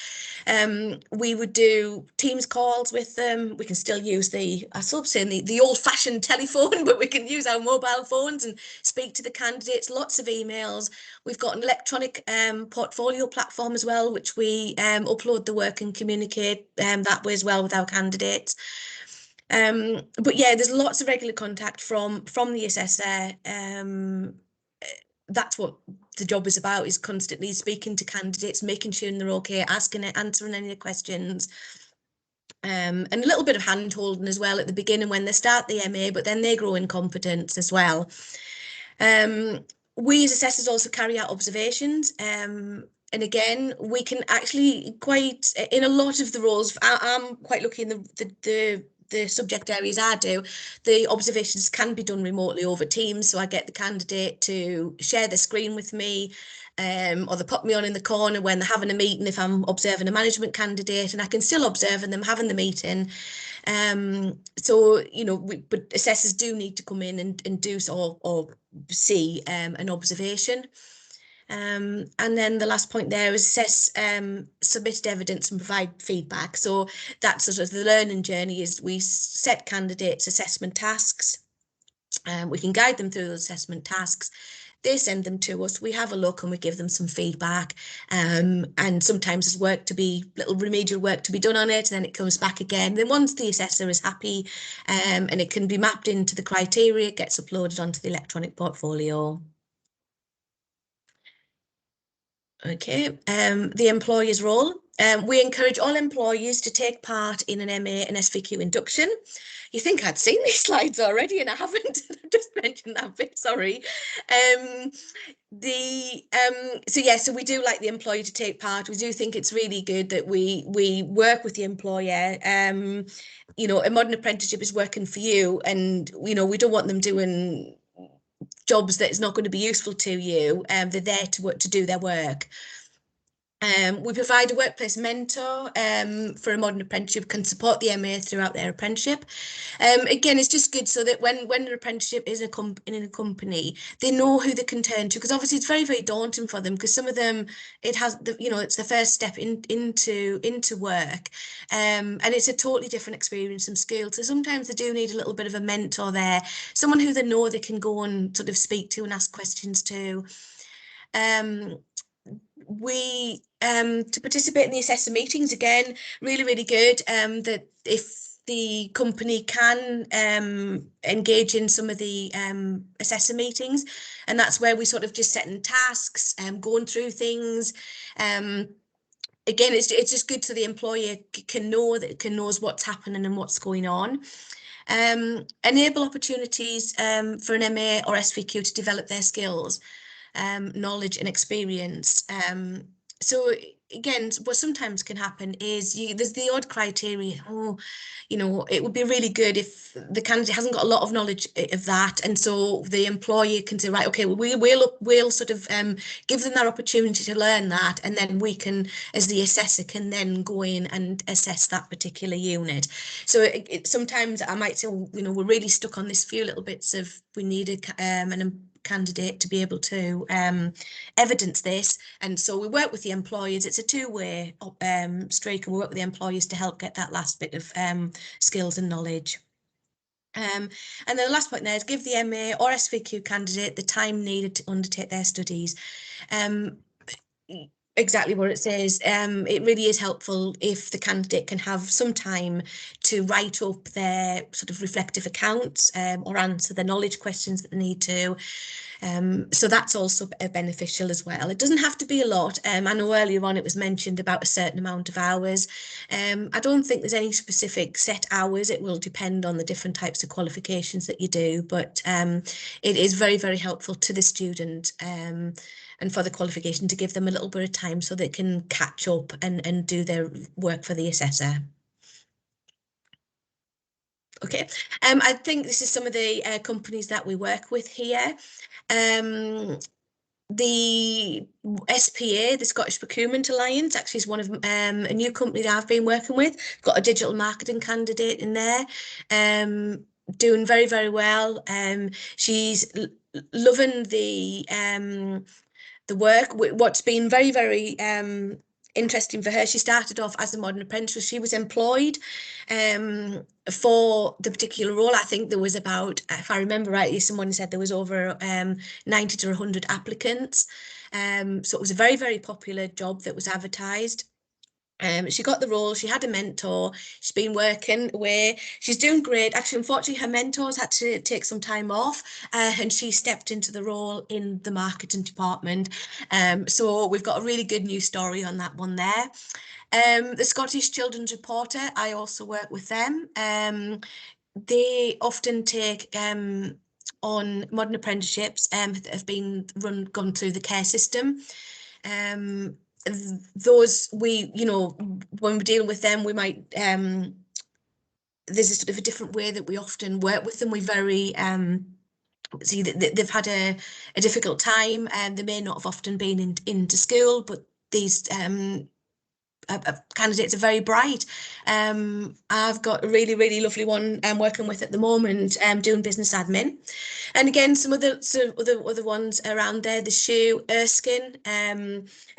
We would do Teams calls with them. We can still use the old-fashioned telephone, but we can use our mobile phones and speak to the candidates. Lots of emails. We've got an electronic portfolio platform as well, which we upload the work and communicate that way as well with our candidates. But yeah, there's lots of regular contact from the assessor. That's what the job is about, is constantly speaking to candidates, making sure they're okay, answering any questions. And a little bit of hand holding as well at the beginning when they start the MA, but then they grow in competence as well. We as assessors also carry out observations. And again, we can actually quite, in a lot of the roles, I'm quite lucky in the subject areas I do, the observations can be done remotely over Teams. So I get the candidate to share their screen with me, or they put me on in the corner when they're having a meeting if I'm observing a management candidate, and I can still observe them having the meeting. So, you know, but assessors do need to come in and do so, or see an observation. And then the last point there is assess submitted evidence and provide feedback. So that's sort of the learning journey, is we set candidates assessment tasks, and we can guide them through those assessment tasks. They send them to us, we have a look and we give them some feedback, and sometimes there's little remedial work to be done on it, and then it comes back again. Then once the assessor is happy, and it can be mapped into the criteria, it gets uploaded onto the electronic portfolio. Okay, the employer's role. We encourage all employees to take part in an MA and SVQ induction. You think I'd seen these slides already, and I haven't. I've just mentioned that bit, sorry. So we do like the employer to take part. We do think it's really good that we work with the employer. You know, a modern apprenticeship is working for you, and you know, we don't want them doing jobs that is not going to be useful to you. They're there to do their work. We provide a workplace mentor for a modern apprenticeship, can support the MA throughout their apprenticeship. Again, it's just good so that when an apprenticeship is in a company, they know who they can turn to, because obviously it's very, very daunting for them, because some of them, it's the first step into work, and it's a totally different experience and skill. So sometimes they do need a little bit of a mentor there, someone who they know they can go and sort of speak to and ask questions to. We to participate in the assessor meetings, again, really, really good, that if the company can engage in some of the assessor meetings, and that's where we sort of just setting tasks and going through things. Again, it's just good so the employer knows what's happening and what's going on. Enable opportunities for an MA or SVQ to develop their skills, knowledge and experience. So again, what sometimes can happen is there's the odd criteria. You know, it would be really good if the candidate hasn't got a lot of knowledge of that, and so the employer can say, right, okay, well, we'll sort of give them that opportunity to learn that, and then we can, as the assessor, can then go in and assess that particular unit. So sometimes I might say, you know, we're really stuck on this few little bits of, we need a candidate to be able to evidence this, and so we work with the employers. It's a two-way streak, and we work with the employers to help get that last bit of skills and knowledge. And then the last point there is give the MA or SVQ candidate the time needed to undertake their studies. Exactly what it says. It really is helpful if the candidate can have some time to write up their sort of reflective accounts, or answer the knowledge questions that they need to. So that's also beneficial as well. It doesn't have to be a lot. I know earlier on it was mentioned about a certain amount of hours. I don't think there's any specific set hours. It will depend on the different types of qualifications that you do, but it is very, very helpful to the student, and for the qualification, to give them a little bit of time so they can catch up and do their work for the assessor. Okay, I think this is some of the companies that we work with here. The SPA, the Scottish Procurement Alliance, actually is one of a new company that I've been working with. Got a digital marketing candidate in there, doing very, very well. She's loving the work. What's been very, very interesting for her. She started off as a modern apprentice. She was employed for the particular role. I think there was about, if I remember rightly, someone said there was over 90 to 100 applicants. So it was a very, very popular job that was advertised. She got the role, she had a mentor, she's been working away, she's doing great. Actually, unfortunately, her mentors had to take some time off and she stepped into the role in the marketing department. So we've got a really good news story on that one there. The Scottish Children's Reporter, I also work with them. They often take on modern apprenticeships that have been gone through the care system. Those when we're dealing with them, we might there's a sort of a different way that we often work with them. We very see that they've had a difficult time and they may not have often been into school, but these candidates are very bright. I've got a really, really lovely one I'm working with at the moment, doing business admin. And again, some other ones around there, the shoe, Erskine.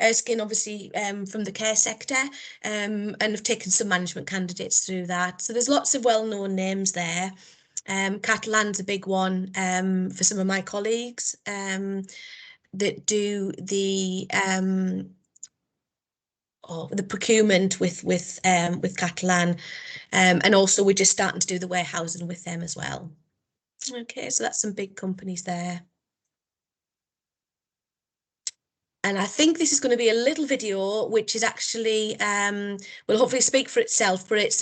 Erskine, obviously, from the care sector, and have taken some management candidates through that. So there's lots of well-known names there. Catalan's a big one for some of my colleagues that do the procurement with Catalan, and also we're just starting to do the warehousing with them as well. Okay, so that's some big companies there. And I think this is going to be a little video, which is actually, will hopefully speak for itself, but it's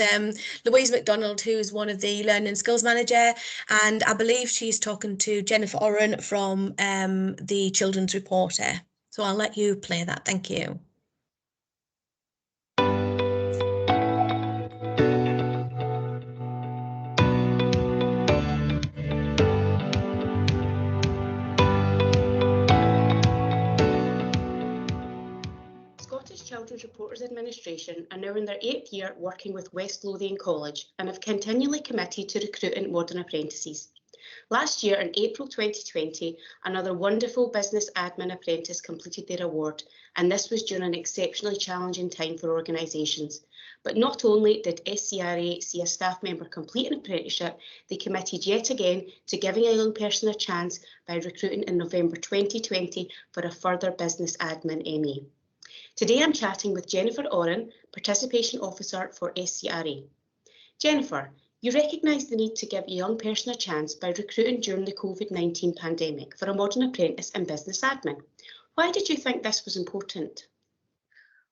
Louise MacDonald, who is one of the Learning and Skills Manager, and I believe she's talking to Jennifer Oren from the Children's Reporter. So I'll let you play that. Thank you. Scottish Children's Reporters Administration are now in their 8th year working with West Lothian College and have continually committed to recruiting modern apprentices. Last year, in April 2020, another wonderful business admin apprentice completed their award, and this was during an exceptionally challenging time for organisations. But not only did SCRA see a staff member complete an apprenticeship, they committed yet again to giving a young person a chance by recruiting in November 2020 for a further business admin ME. Today I'm chatting with Jennifer Oren, Participation Officer for SCRA. Jennifer, you recognise the need to give a young person a chance by recruiting during the COVID-19 pandemic for a modern apprentice in business admin. Why did you think this was important?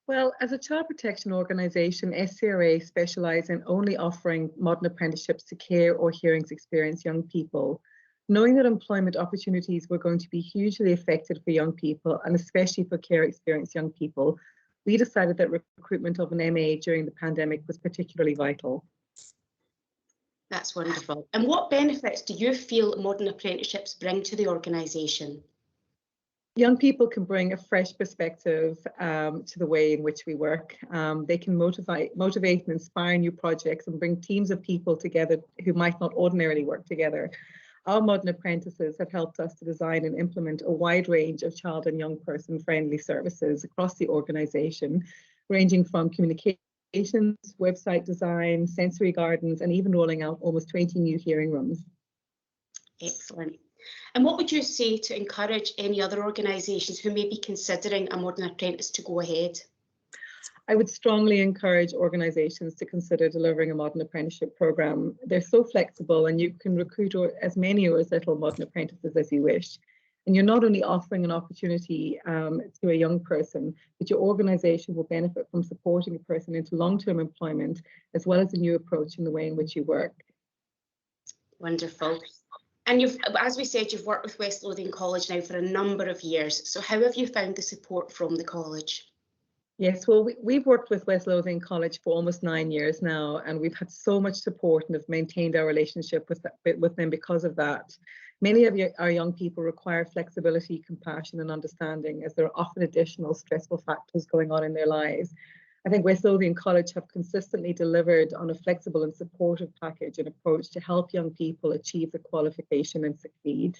Well, as a child protection organisation, SCRA specialise in only offering modern apprenticeships to care or hearings experienced young people. Knowing that employment opportunities were going to be hugely affected for young people, and especially for care experienced young people, we decided that recruitment of an MA during the pandemic was particularly vital. That's wonderful. And what benefits do you feel modern apprenticeships bring to the organisation? Young people can bring a fresh perspective to the way in which we work. They can motivate and inspire new projects and bring teams of people together who might not ordinarily work together. Our modern apprentices have helped us to design and implement a wide range of child and young person friendly services across the organisation, ranging from communications, website design, sensory gardens, and even rolling out almost 20 new hearing rooms. Excellent. And what would you say to encourage any other organisations who may be considering a modern apprentice to go ahead? I would strongly encourage organisations to consider delivering a modern apprenticeship programme. They're so flexible and you can recruit as many or as little modern apprentices as you wish. And you're not only offering an opportunity to a young person, but your organisation will benefit from supporting a person into long-term employment, as well as a new approach in the way in which you work. Wonderful. And you've, as we said, you've worked with West Lothian College now for a number of years. So how have you found the support from the college? Yes, well, we've worked with West Lothian College for almost 9 years now, and we've had so much support and have maintained our relationship with them because of that. Many of our young people require flexibility, compassion and understanding, as there are often additional stressful factors going on in their lives. I think West Lothian College have consistently delivered on a flexible and supportive package and approach to help young people achieve the qualification and succeed.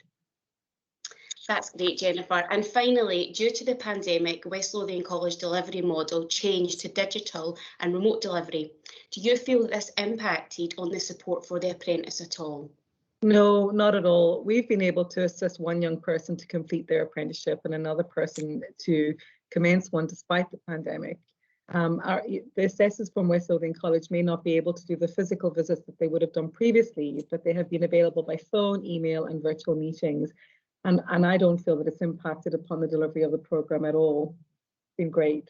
That's great, Jennifer. And finally, due to the pandemic, West Lothian College delivery model changed to digital and remote delivery. Do you feel this impacted on the support for the apprentice at all? No, not at all. We've been able to assist one young person to complete their apprenticeship and another person to commence one despite the pandemic. The assessors from West Lothian College may not be able to do the physical visits that they would have done previously, but they have been available by phone, email and virtual meetings. And I don't feel that it's impacted upon the delivery of the programme at all. It's been great.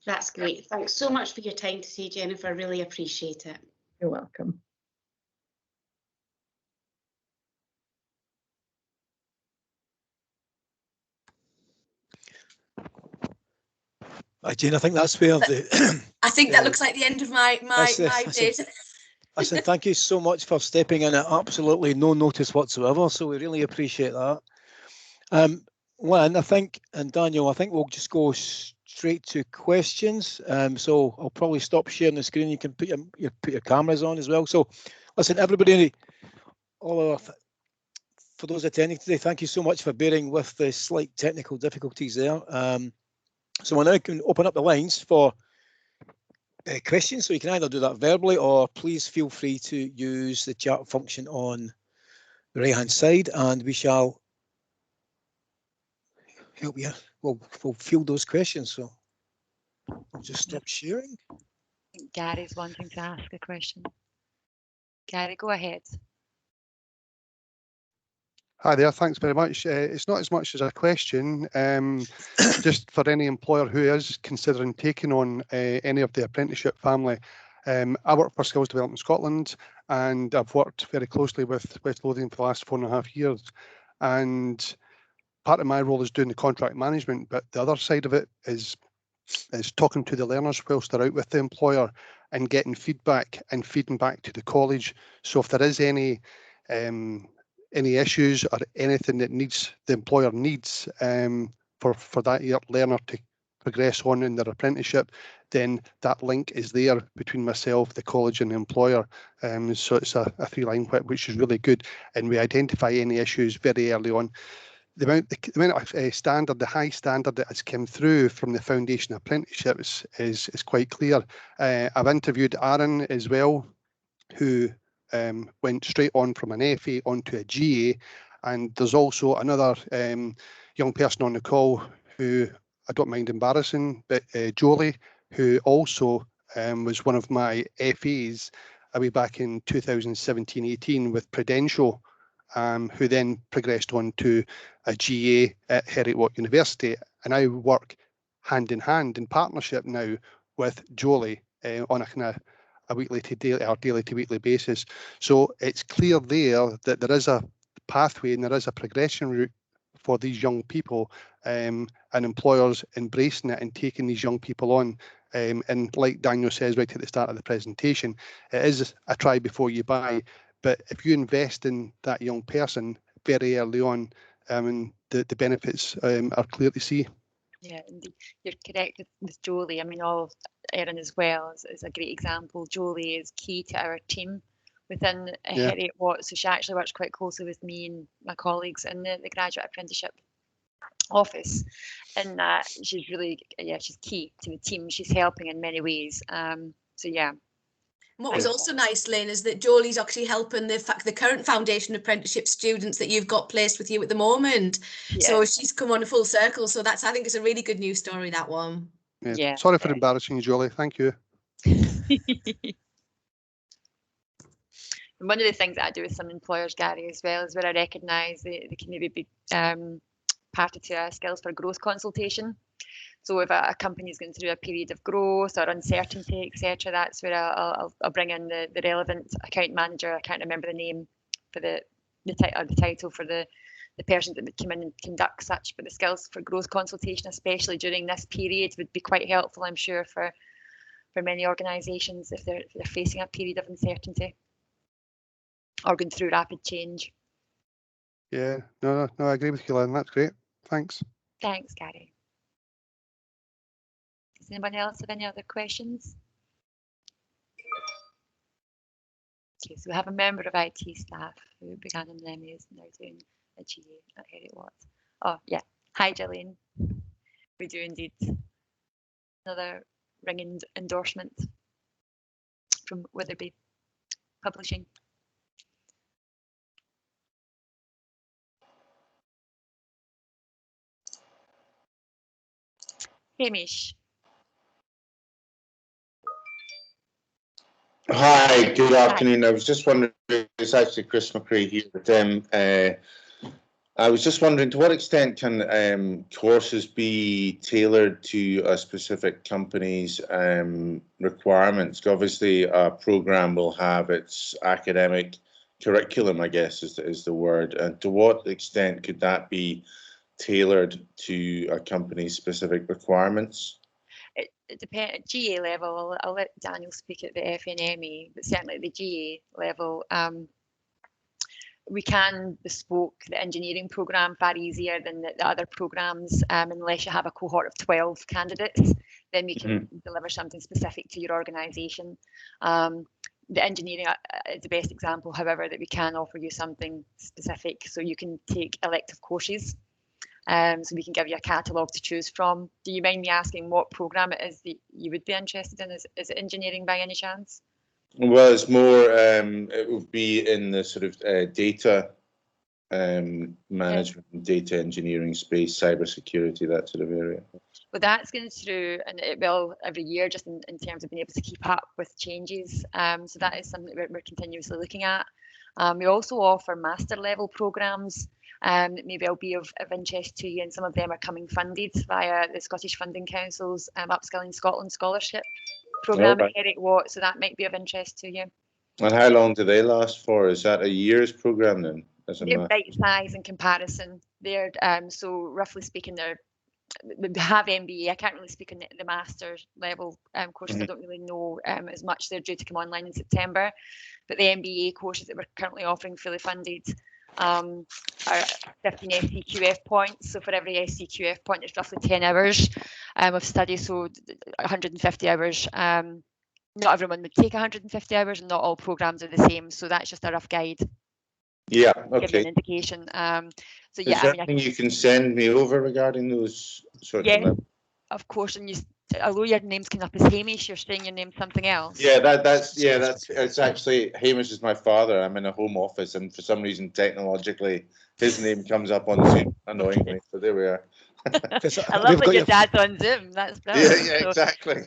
That's great. Thanks so much for your time today, Jennifer. Really appreciate it. You're welcome. Jane, I think that's where the. I think that looks like the end of my bit. Listen, thank you so much for stepping in at absolutely no notice whatsoever. So we really appreciate that. Lynn, I think, and Daniel, I think we'll just go straight to questions. So I'll probably stop sharing the screen. You can put your cameras on as well. So listen, everybody, for those attending today, thank you so much for bearing with the slight technical difficulties there. So we now can open up the lines for questions. So you can either do that verbally or please feel free to use the chat function on the right hand side and we shall help you. We'll field those questions. So I'll just stop sharing. Gary's wanting to ask a question. Gary, go ahead. Hi there, thanks very much. It's not as much as a question, just for any employer who is considering taking on any of the apprenticeship family. I work for Skills Development Scotland and I've worked very closely with West Lothian for the last 4.5 years. And part of my role is doing the contract management, but the other side of it is talking to the learners whilst they're out with the employer and getting feedback and feeding back to the college. So if there is any issues or anything that the employer needs for that learner to progress on in their apprenticeship, then that link is there between myself, the college and the employer. So it's a 3-line whip, which is really good. And we identify any issues very early on. The amount of standard, the high standard that has come through from the foundation apprenticeships is quite clear. I've interviewed Aaron as well, who went straight on from an FA onto a GA, and there's also another young person on the call who I don't mind embarrassing, but Jolie, who also was one of my FAs way back in 2017-18 with Prudential, who then progressed on to a GA at Heriot-Watt University, and I work hand in hand in partnership now with Jolie on a kind of a weekly to daily or daily to weekly basis. So it's clear there that there is a pathway and there is a progression route for these young people, and employers embracing it and taking these young people on. And like Daniel says right at the start of the presentation, it is a try before you buy. But if you invest in that young person very early on, the benefits are clear to see. Yeah, indeed. You're correct with Jolie. I mean, all of Erin as well is a great example. Jolie is key to our team within Heriot-Watt. So she actually works quite closely with me and my colleagues in the graduate apprenticeship office. And she's really, she's key to the team. She's helping in many ways. So yeah. What was also nice, Lynn, is that Jolie's actually helping the current foundation apprenticeship students that you've got placed with you at the moment. Yeah. So she's come on a full circle. So I think it's a really good news story, that one. Yeah. Sorry for embarrassing you, Jolie. Thank you. And one of the things that I do with some employers, Gary, as well, is where I recognise they can maybe be party to a skills for growth consultation. So if a company is going through a period of growth or uncertainty, etc., that's where I'll bring in the relevant account manager. I can't remember the name for the title for the person that would come in and conduct such. But the skills for growth consultation, especially during this period, would be quite helpful, I'm sure, for many organisations if they're facing a period of uncertainty or going through rapid change. Yeah, no, I agree with you, Lynn. That's great. Thanks. Thanks, Gary. Does anyone else have any other questions? Okay, so we have a member of IT staff who began in MES and now doing a GA at Heriot-Watt. Oh, yeah. Hi, Gillian. We do indeed. Another ringing endorsement from Witherby Publishing. Hamish. Hi, good afternoon. I was just wondering, it's actually Chris McCrae here with them. I was just wondering, to what extent can courses be tailored to a specific company's requirements? Obviously, a program will have its academic curriculum, I guess is the word. And to what extent could that be tailored to a company's specific requirements? It depends. At GA level, I'll let Daniel speak at the FNME, but certainly at the GA level, we can bespoke the engineering programme far easier than the other programmes, unless you have a cohort of 12 candidates, then we can deliver something specific to your organisation. The engineering is the best example, however, that we can offer you something specific, so you can take elective courses. So we can give you a catalogue to choose from. Do you mind me asking what programme it is that you would be interested in? Is it engineering by any chance? Well, it's more, it would be in the sort of data management, data engineering space, cybersecurity, that sort of area. Well, that's going through, and it will every year, just in terms of being able to keep up with changes. So that is something that we're continuously looking at. We also offer master level programmes that maybe will be of interest to you, and some of them are coming funded via the Scottish Funding Council's Upskilling Scotland Scholarship programme at Heriot-Watt, so that might be of interest to you. And how long do they last for? Is that a year's programme then? They're bite size in comparison. They're so roughly speaking, we have MBA. I can't really speak on the master's level courses. I don't really know as much. They're due to come online in September, but the MBA courses that we're currently offering fully funded are 15 SCQF points. So for every SCQF point, it's roughly 10 hours of study. So 150 hours. Not everyone would take 150 hours, and not all programs are the same. So that's just a rough guide. Yeah, okay. Give you an indication. So yeah, is there anything you can send me over regarding those sorts of levels? Of course. And although your name's coming up as Hamish, you're saying your name's something else. Yeah, it's actually Hamish is my father. I'm in a home office, and for some reason, technologically, his name comes up on Zoom annoyingly. So there we are. I love that your dad's on Zoom. That's brilliant. Yeah, exactly.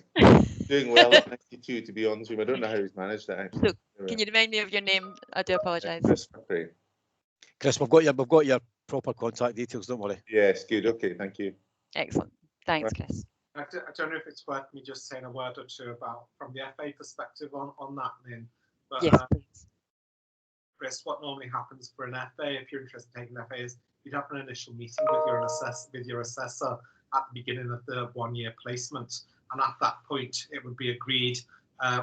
Doing well at 92 to be on Zoom. I don't know how he's managed that. Actually. So, can you remind me of your name? I do apologise. Chris, we've got your proper contact details. Don't worry. Yes, good. Okay, thank you. Excellent. Thanks, Chris. I don't know if it's worth me just saying a word or two about from the FA perspective on that, Lynn. But, yes, please. Chris, what normally happens for an FA, if you're interested in taking an FA, is you'd have an initial meeting with your assessor at the beginning of the 1-year placement, and at that point, it would be agreed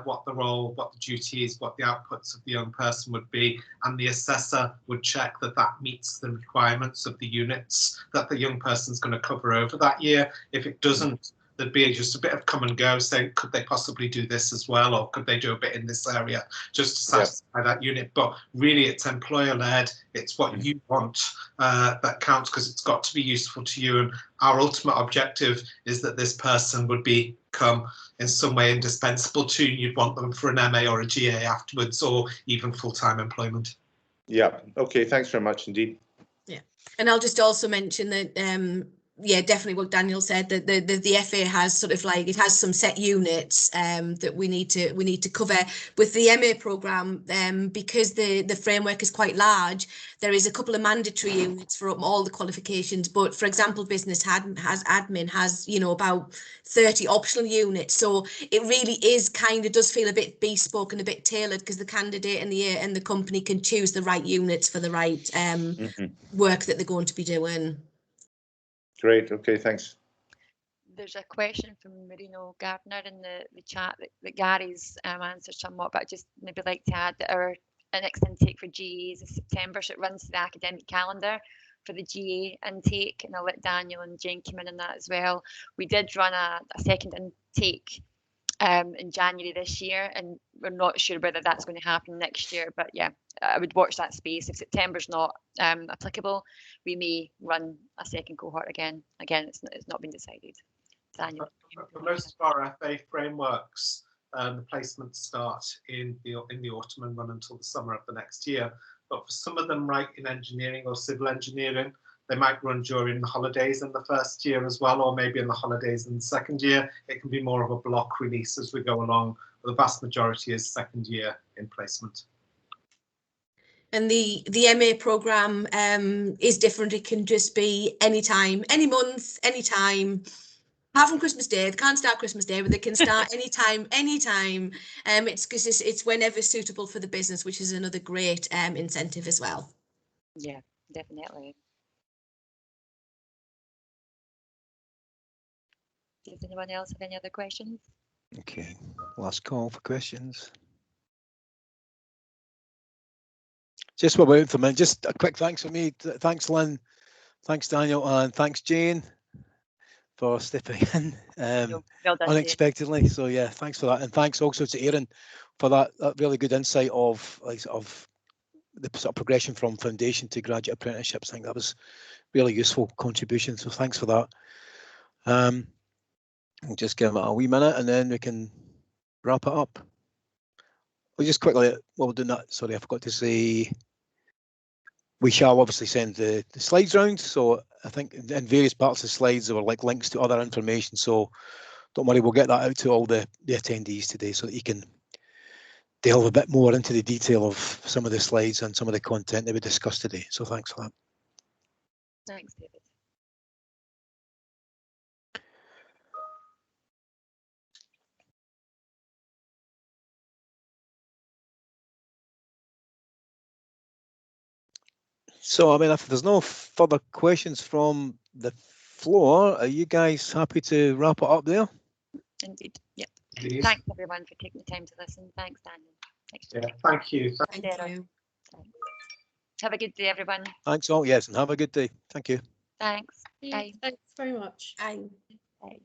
what the role, what the duties, what the outputs of the young person would be, and the assessor would check that that meets the requirements of the units that the young person's going to cover over that year. If it doesn't, there'd be just a bit of come and go, saying, could they possibly do this as well, or could they do a bit in this area just to satisfy that unit? But really, it's employer-led. It's what you want that counts, because it's got to be useful to you. And our ultimate objective is that this person would become in some way indispensable to you. You'd want them for an MA or a GA afterwards, or even full-time employment. Yeah. Okay. Thanks very much indeed. Yeah, and I'll just also mention that yeah, definitely what Daniel said, that the FA has sort of like, it has some set units that we need to cover. With the MA programme, because the framework is quite large, there is a couple of mandatory units for all the qualifications. But for example, business admin has, you know, about 30 optional units. So it really is does feel a bit bespoke and a bit tailored, because the candidate and the company can choose the right units for the right work that they're going to be doing. Great. Okay, thanks. There's a question from Marino Gardner in the chat that Gary's answered somewhat, but I'd just maybe like to add that our next intake for GA is in September, so it runs to the academic calendar for the GA intake, and I'll let Daniel and Jane come in on that as well. We did run a second intake in January this year, and we're not sure whether that's going to happen next year. But yeah, I would watch that space. If September's not applicable, we may run a second cohort again. Again, it's not been decided. Daniel. For most of our FA frameworks, the placements start in the autumn and run until the summer of the next year. But for some of them, right, in engineering or civil engineering, they might run during the holidays in the first year as well, or maybe in the holidays in the second year. It can be more of a block release as we go along. But the vast majority is second year in placement. And the MA programme is different. It can just be any time, any month, any time. Apart from Christmas Day, they can't start Christmas Day, but they can start anytime. It's because it's whenever suitable for the business, which is another great incentive as well. Yeah, definitely. Does anyone else have any other questions? Okay, last call for questions. Just while we're waiting for a minute, just a quick thanks from me. Thanks, Lynn. Thanks, Daniel, and thanks, Jane, for stepping in Well done, unexpectedly. Jane. So yeah, thanks for that, and thanks also to Aaron for that really good insight of the sort of progression from foundation to graduate apprenticeships. I think that was really useful contribution. So thanks for that. We'll just give it a wee minute and then we can wrap it up. We'll just quickly, while we're doing that, sorry, I forgot to say, we shall obviously send the slides round. So I think in various parts of the slides, there were like links to other information. So don't worry, we'll get that out to all the attendees today so that you can delve a bit more into the detail of some of the slides and some of the content that we discussed today. So thanks for that. Thanks, David. So, I mean, if there's no further questions from the floor, are you guys happy to wrap it up there? Indeed, yeah. Indeed. Thanks everyone for taking the time to listen. Thanks, Daniel. Thanks. Yeah, thank you. Thank you. Thanks. Have a good day, everyone. Thanks all, yes, and have a good day. Thank you. Thanks. Bye. Thanks very much. Bye. Bye.